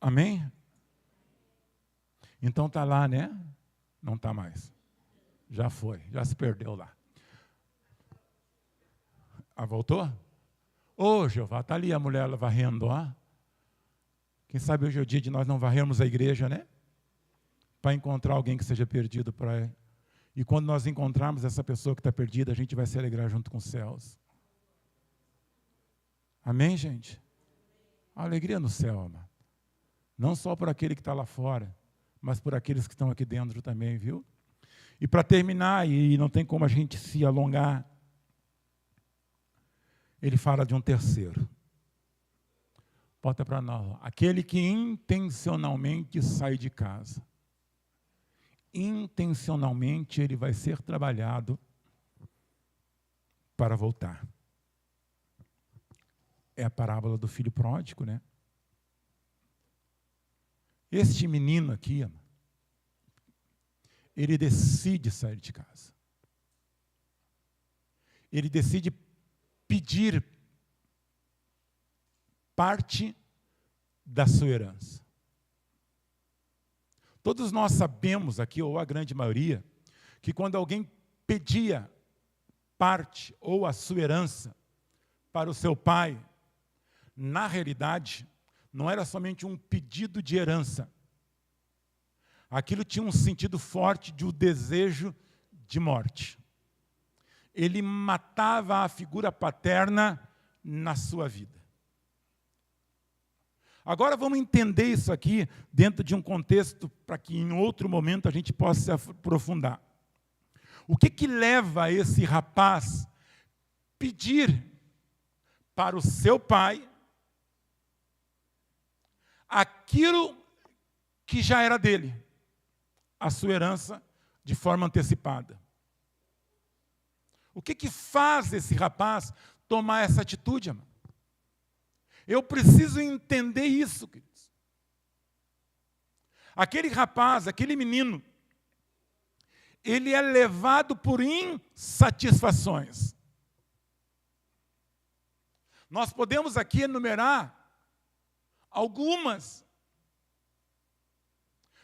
Amém? Então está lá, né? Não está mais. Já foi, já se perdeu lá. Voltou? Ô, Jeová, está ali a mulher varrendo, ó. Quem sabe hoje é o dia de nós não varrermos a igreja, né? Para encontrar alguém que seja perdido para ela. E quando nós encontrarmos essa pessoa que está perdida, a gente vai se alegrar junto com os céus. Amém, gente? A alegria no céu, amado. Não só por aquele que está lá fora, mas por aqueles que estão aqui dentro também, viu? E para terminar, e não tem como a gente se alongar, ele fala de um terceiro. Bota para nós. Aquele que intencionalmente sai de casa. intencionalmente ele vai ser trabalhado para voltar. É a parábola do filho pródigo, né? Este menino aqui, ele decide sair de casa. Ele decide pedir parte da sua herança. Todos nós sabemos aqui, ou a grande maioria, que quando alguém pedia parte ou a sua herança para o seu pai, na realidade, não era somente um pedido de herança. Aquilo tinha um sentido forte de um desejo de morte. Ele matava a figura paterna na sua vida. Agora vamos entender isso aqui dentro de um contexto para que em outro momento a gente possa se aprofundar. O que leva esse rapaz pedir para o seu pai aquilo que já era dele, a sua herança, de forma antecipada? O que faz esse rapaz tomar essa atitude, amado? Eu preciso entender isso, queridos. Aquele rapaz, aquele menino, ele é levado por insatisfações. Nós podemos aqui enumerar algumas,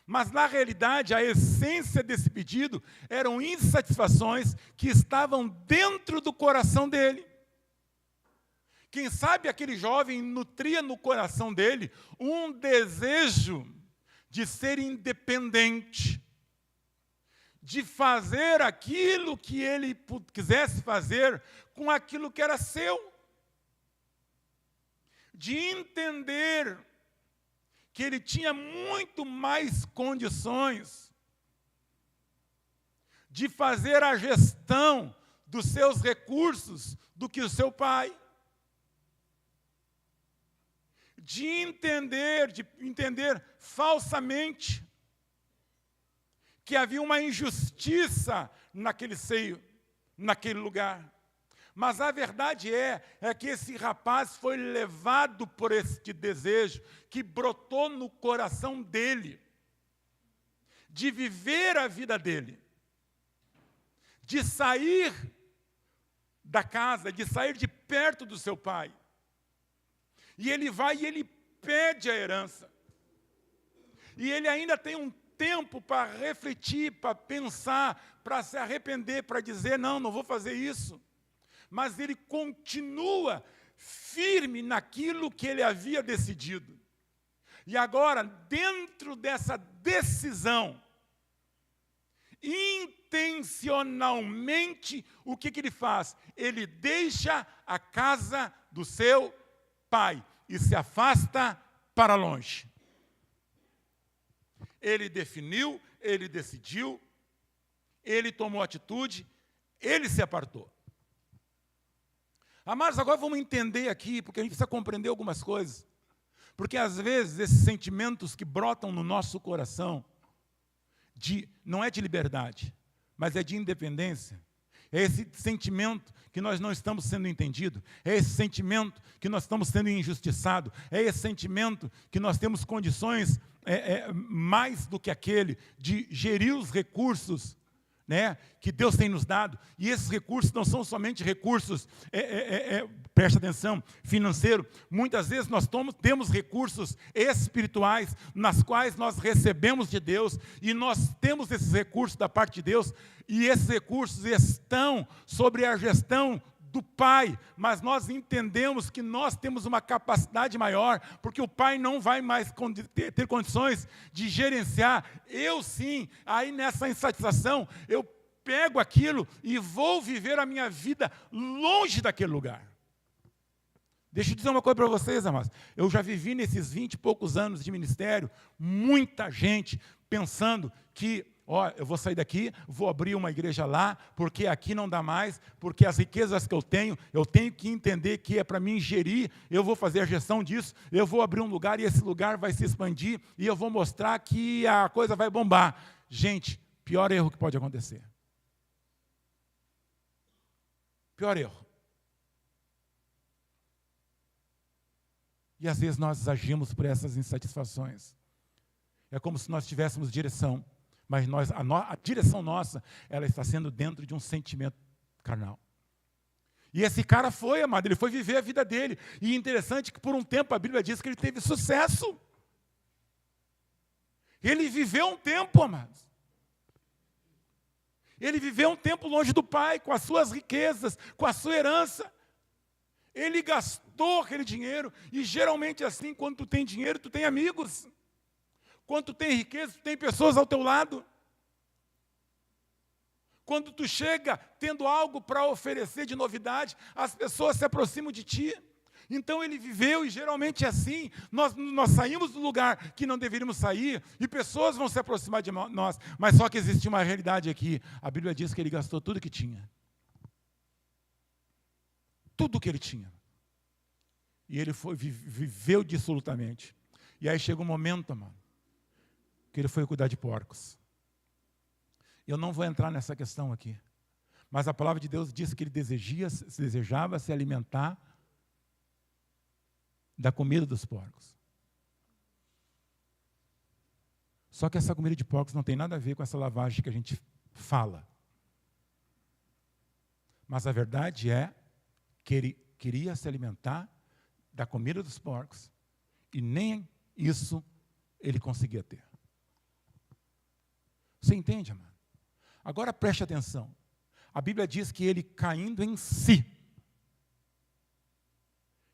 mas na realidade a essência desse pedido eram insatisfações que estavam dentro do coração dele. Quem sabe aquele jovem nutria no coração dele um desejo de ser independente, de fazer aquilo que ele quisesse fazer com aquilo que era seu, de entender que ele tinha muito mais condições de fazer a gestão dos seus recursos do que o seu pai. De entender falsamente que havia uma injustiça naquele seio, naquele lugar. Mas a verdade é que esse rapaz foi levado por este desejo que brotou no coração dele, de viver a vida dele, de sair da casa, de sair de perto do seu pai. E ele vai e ele pede a herança. E ele ainda tem um tempo para refletir, para pensar, para se arrepender, para dizer, não vou fazer isso. Mas ele continua firme naquilo que ele havia decidido. E agora, dentro dessa decisão, intencionalmente, o que ele faz? Ele deixa a casa do seu pai e se afasta para longe. Ele definiu, ele decidiu, ele tomou atitude, ele se apartou. Amados, agora vamos entender aqui, porque a gente precisa compreender algumas coisas. Porque às vezes esses sentimentos que brotam no nosso coração, não é de liberdade, mas é de independência. É esse sentimento que nós não estamos sendo entendidos. É esse sentimento que nós estamos sendo injustiçados. É esse sentimento que nós temos condições mais do que aquele de gerir os recursos, né, que Deus tem nos dado. E esses recursos não são somente recursos, preste atenção, financeiro. Muitas vezes nós temos recursos espirituais, nas quais nós recebemos de Deus, e nós temos esses recursos da parte de Deus, e esses recursos estão sobre a gestão do Pai, mas nós entendemos que nós temos uma capacidade maior, porque o Pai não vai mais ter condições de gerenciar. Eu sim, aí nessa insatisfação, eu pego aquilo e vou viver a minha vida longe daquele lugar. Deixa eu dizer uma coisa para vocês, amados. Eu já vivi nesses 20 e poucos anos de ministério, muita gente pensando que eu vou sair daqui, vou abrir uma igreja lá, porque aqui não dá mais, porque as riquezas que eu tenho que entender que é para mim gerir, eu vou fazer a gestão disso, eu vou abrir um lugar e esse lugar vai se expandir, e eu vou mostrar que a coisa vai bombar. Gente, pior erro que pode acontecer. Pior erro. E às vezes nós agimos por essas insatisfações. É como se nós tivéssemos direção, mas a direção nossa, ela está sendo dentro de um sentimento carnal. E esse cara foi, amado, ele foi viver a vida dele. E é interessante que por um tempo a Bíblia diz que ele teve sucesso. Ele viveu um tempo, amados. Ele viveu um tempo longe do pai, com as suas riquezas, com a sua herança. Ele gastou aquele dinheiro, e geralmente assim, quando tu tem dinheiro, tu tem amigos. Quando tu tem riqueza, tu tem pessoas ao teu lado. Quando tu chega tendo algo para oferecer de novidade, as pessoas se aproximam de ti. Então ele viveu, e geralmente é assim, nós saímos do lugar que não deveríamos sair, e pessoas vão se aproximar de nós, mas só que existe uma realidade aqui. A Bíblia diz que ele gastou tudo que tinha. Tudo que ele tinha. E ele viveu dissolutamente. E aí chega um momento, mano, que ele foi cuidar de porcos. Eu não vou entrar nessa questão aqui. Mas a palavra de Deus diz que ele desejava se alimentar da comida dos porcos. Só que essa comida de porcos não tem nada a ver com essa lavagem que a gente fala. Mas a verdade é que ele queria se alimentar da comida dos porcos, e nem isso ele conseguia ter. Você entende, amado? Agora preste atenção. A Bíblia diz que ele, caindo em si,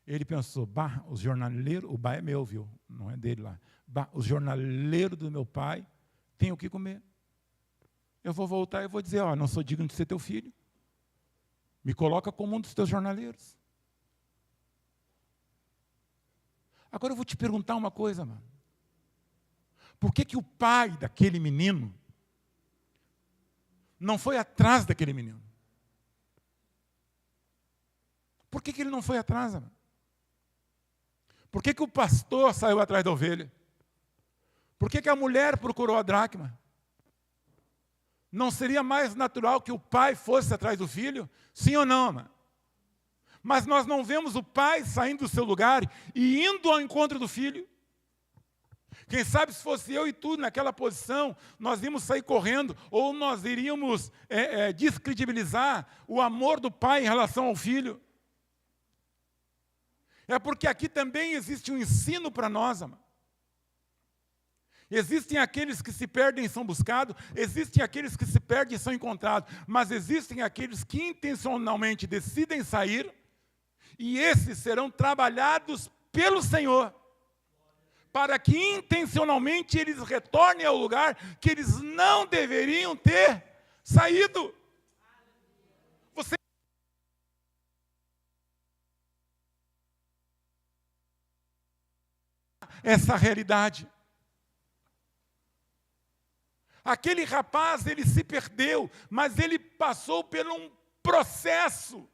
ele pensou, os jornaleiros, o pai é meu, viu? Não é dele lá. Os jornaleiros do meu pai têm o que comer. Eu vou voltar e vou dizer, não sou digno de ser teu filho. Me coloca como um dos teus jornaleiros. Agora eu vou te perguntar uma coisa, mano. Por que o pai daquele menino não foi atrás daquele menino? Por que ele não foi atrás, mano? Por que o pastor saiu atrás da ovelha? Por que a mulher procurou a dracma? Não seria mais natural que o pai fosse atrás do filho? Sim ou não, mano? Mas nós não vemos o pai saindo do seu lugar e indo ao encontro do filho. Quem sabe se fosse eu e tu naquela posição, nós íamos sair correndo, ou nós iríamos descredibilizar o amor do pai em relação ao filho. É porque aqui também existe um ensino para nós, amado. Existem aqueles que se perdem e são buscados, existem aqueles que se perdem e são encontrados, mas existem aqueles que intencionalmente decidem sair, e esses serão trabalhados pelo Senhor, para que intencionalmente eles retornem ao lugar que eles não deveriam ter saído. Você essa realidade. Aquele rapaz, ele se perdeu, mas ele passou por um processo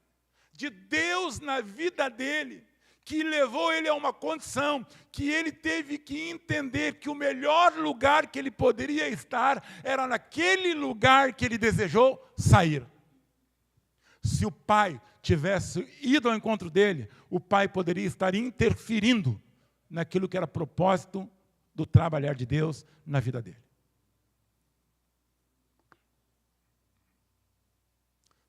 de Deus na vida dele, que levou ele a uma condição que ele teve que entender que o melhor lugar que ele poderia estar era naquele lugar que ele desejou sair. Se o pai tivesse ido ao encontro dele, o pai poderia estar interferindo naquilo que era propósito do trabalhar de Deus na vida dele.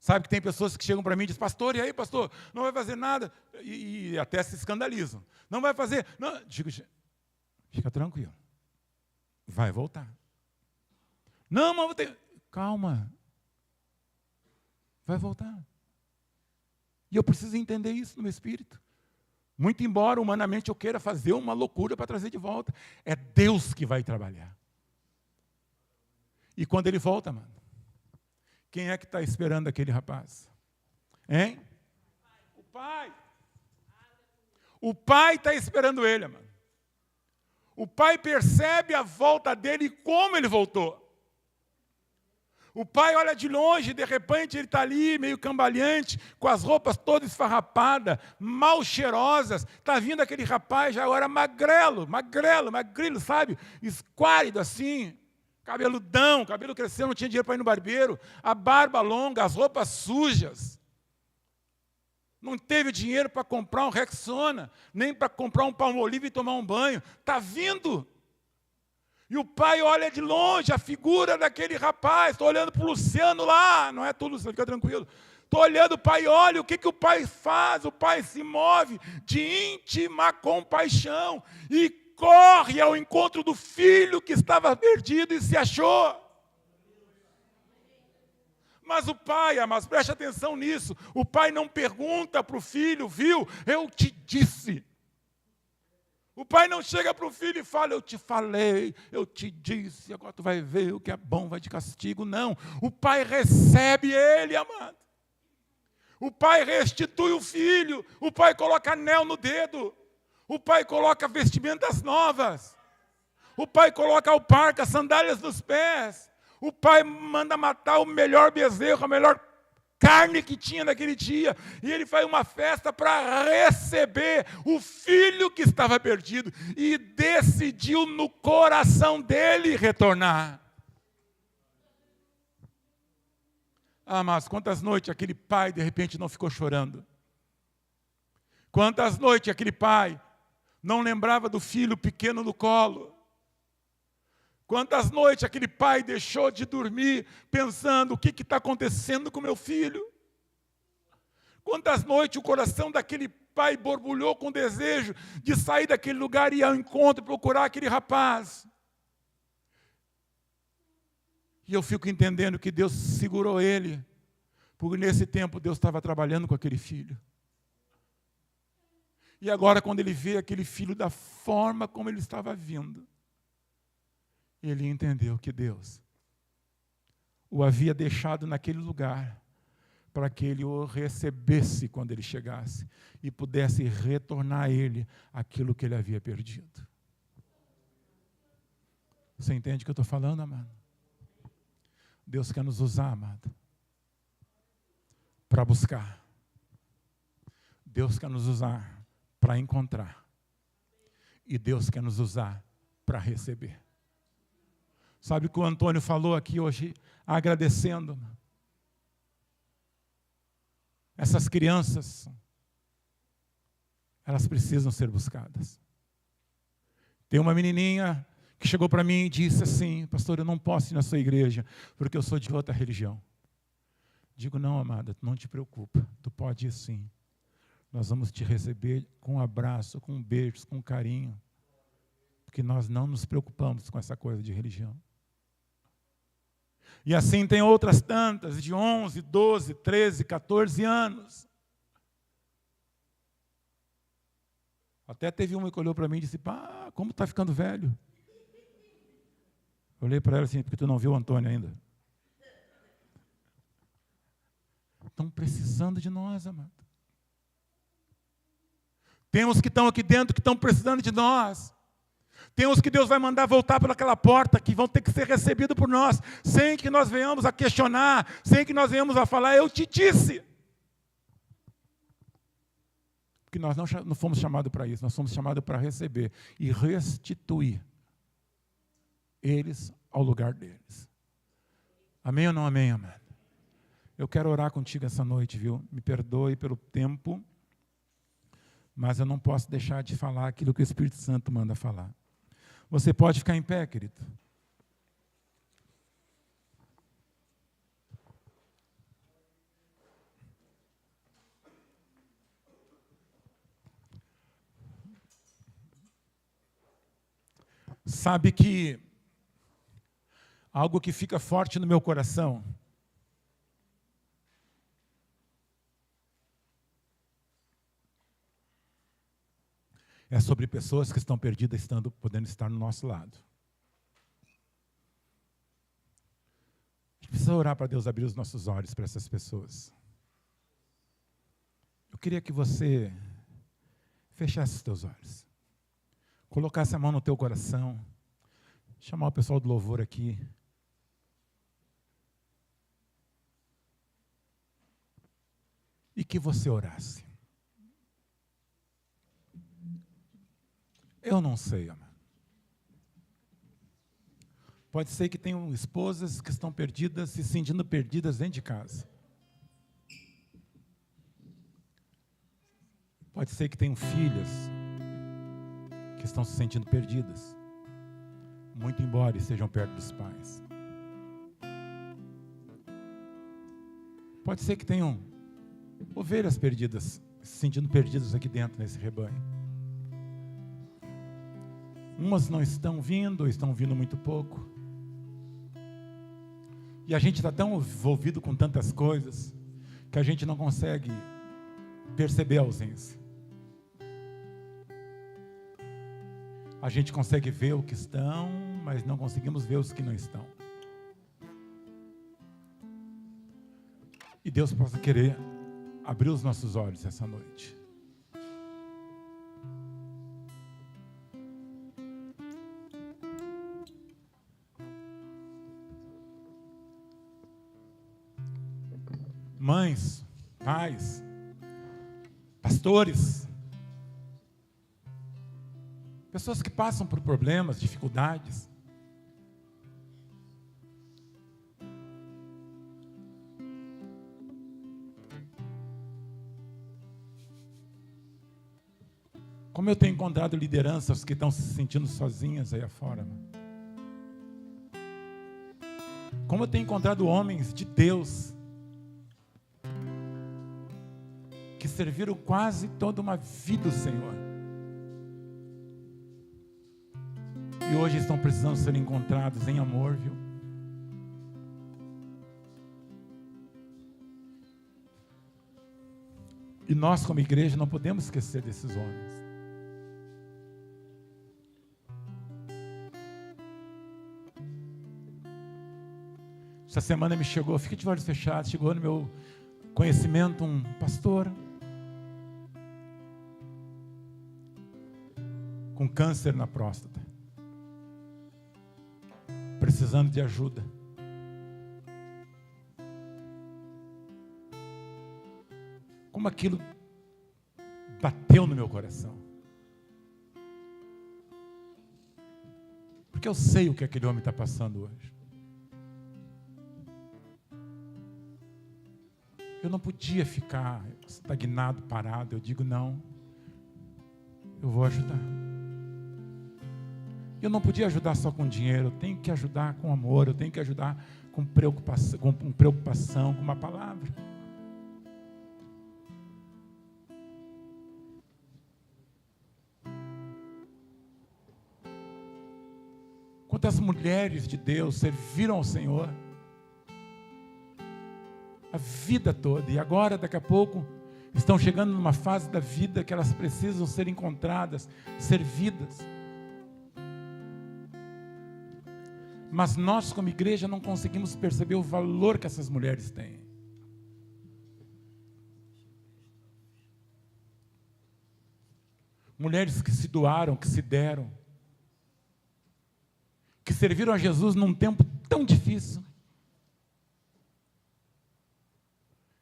Sabe que tem pessoas que chegam para mim e dizem, pastor, e aí, pastor, não vai fazer nada, e até se escandalizam. Não vai fazer, não. Digo, fica tranquilo, vai voltar. Não, mas vou ter... Calma, vai voltar. E eu preciso entender isso no meu espírito. Muito embora humanamente eu queira fazer uma loucura para trazer de volta, é Deus que vai trabalhar. E quando ele volta, mano, quem é que está esperando aquele rapaz? Hein? O pai. O pai está esperando ele, mano. O pai percebe a volta dele e como ele voltou. O pai olha de longe, de repente ele está ali, meio cambaleante, com as roupas todas esfarrapadas, mal cheirosas. Está vindo aquele rapaz já agora magrelo, sabe? Esquálido assim. cabeludão, o cabelo cresceu, não tinha dinheiro para ir no barbeiro, a barba longa, as roupas sujas. Não teve dinheiro para comprar um Rexona, nem para comprar um Palmolive e tomar um banho. Está vindo. E o pai olha de longe a figura daquele rapaz. Estou olhando para o Luciano lá. Não é tu, Luciano, fica tranquilo. Estou olhando o pai, olha o que o pai faz. O pai se move de íntima compaixão e corre ao encontro do filho que estava perdido e se achou. Mas o pai, amados, preste atenção nisso, o pai não pergunta para o filho, viu? Eu te disse. O pai não chega para o filho e fala, eu te falei, eu te disse, agora tu vai ver o que é bom, vai de castigo. Não, o pai recebe ele, amado. O pai restitui o filho, o pai coloca anel no dedo, o pai coloca vestimentas novas, o pai coloca alparca, sandálias nos pés. O pai manda matar o melhor bezerro, a melhor carne que tinha naquele dia. E ele faz uma festa para receber o filho que estava perdido. E decidiu no coração dele retornar. Ah, mas quantas noites aquele pai de repente não ficou chorando? Quantas noites aquele pai não lembrava do filho pequeno no colo? Quantas noites aquele pai deixou de dormir pensando, o que está acontecendo com meu filho? Quantas noites o coração daquele pai borbulhou com desejo de sair daquele lugar e ir ao encontro, procurar aquele rapaz? E eu fico entendendo que Deus segurou ele, porque nesse tempo Deus estava trabalhando com aquele filho. E agora quando ele vê aquele filho da forma como ele estava vindo, ele entendeu que Deus o havia deixado naquele lugar para que ele o recebesse quando ele chegasse e pudesse retornar a ele aquilo que ele havia perdido. Você entende o que eu estou falando, amado? Deus quer nos usar, amado, para buscar. Deus quer nos usar para encontrar. E Deus quer nos usar para receber. Sabe o que o Antônio falou aqui hoje, agradecendo? Essas crianças, elas precisam ser buscadas. Tem uma menininha que chegou para mim e disse assim, pastor, eu não posso ir na sua igreja, porque eu sou de outra religião. Digo, não, amada, não te preocupa, tu pode ir sim. Nós vamos te receber com um abraço, com beijos, com carinho, porque nós não nos preocupamos com essa coisa de religião. E assim tem outras tantas, de 11, 12, 13, 14 anos. Até teve uma que olhou para mim e disse, pá, como está ficando velho? Eu olhei para ela assim, porque tu não viu o Antônio ainda. Estão precisando de nós, amado. Temos que estão aqui dentro que estão precisando de nós. Tem uns que Deus vai mandar voltar pelaquela porta, que vão ter que ser recebidos por nós, sem que nós venhamos a questionar, sem que nós venhamos a falar, eu te disse. Porque nós não fomos chamados para isso, nós fomos chamados para receber e restituir eles ao lugar deles. Amém ou não amém, amado? Eu quero orar contigo essa noite, viu? Me perdoe pelo tempo, mas eu não posso deixar de falar aquilo que o Espírito Santo manda falar. Você pode ficar em pé, querido? Sabe que algo que fica forte no meu coração é sobre pessoas que estão perdidas, podendo estar no nosso lado. A gente precisa orar para Deus abrir os nossos olhos para essas pessoas. Eu queria que você fechasse os teus olhos, colocasse a mão no teu coração, chamar o pessoal do louvor aqui. E que você orasse. Eu não sei, amado. Pode ser que tenham esposas que estão perdidas, se sentindo perdidas dentro de casa. Pode ser que tenham filhas que estão se sentindo perdidas, muito embora estejam perto dos pais. Pode ser que tenham ovelhas perdidas, se sentindo perdidas aqui dentro, nesse rebanho. Umas não estão vindo, ou estão vindo muito pouco. E a gente está tão envolvido com tantas coisas, que a gente não consegue perceber a ausência. A gente consegue ver o que estão, mas não conseguimos ver os que não estão. E Deus possa querer abrir os nossos olhos essa noite. Mães, pais, pastores, pessoas que passam por problemas, dificuldades. Como eu tenho encontrado lideranças que estão se sentindo sozinhas aí afora, né? Como eu tenho encontrado homens de Deus que serviram quase toda uma vida o Senhor. E hoje estão precisando ser encontrados em amor, viu? E nós, como igreja, não podemos esquecer desses homens. Essa semana me chegou, fica de olhos fechados, chegou no meu conhecimento um pastor com câncer na próstata, precisando de ajuda. Como aquilo bateu no meu coração. Porque eu sei o que aquele homem está passando hoje. Eu não podia ficar estagnado, parado. Eu digo, não, eu vou ajudar. Eu não podia ajudar só com dinheiro, eu tenho que ajudar com amor, eu tenho que ajudar com preocupação, com uma palavra. Quantas mulheres de Deus serviram ao Senhor a vida toda, e agora, daqui a pouco, estão chegando numa fase da vida que elas precisam ser encontradas, servidas. Mas nós, como igreja, não conseguimos perceber o valor que essas mulheres têm. Mulheres que se doaram, que se deram, que serviram a Jesus num tempo tão difícil.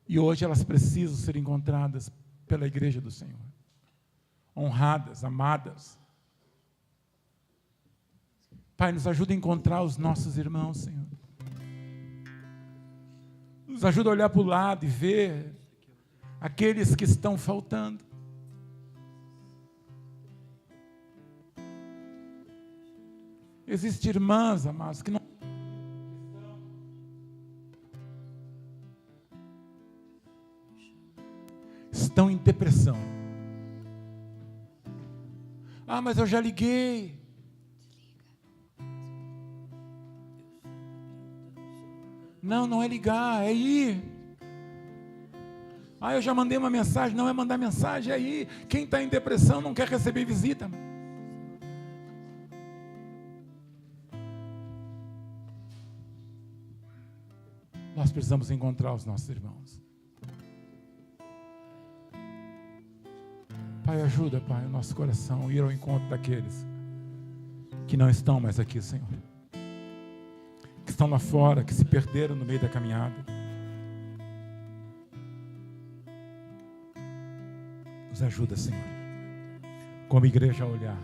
E hoje elas precisam ser encontradas pela igreja do Senhor. Honradas, amadas. Pai, nos ajuda a encontrar os nossos irmãos, Senhor. Nos ajuda a olhar para o lado e ver aqueles que estão faltando. Existem irmãs, amados, que não estão em depressão. Ah, mas eu já liguei. Não, não é ligar, é ir. Ah, eu já mandei uma mensagem. Não é mandar mensagem, é ir. Quem está em depressão não quer receber visita. Nós precisamos encontrar os nossos irmãos. Pai, ajuda, Pai, o nosso coração a ir ao encontro daqueles que não estão mais aqui, Senhor. Que estão lá fora, que se perderam no meio da caminhada. Nos ajuda, Senhor, como igreja, a olhar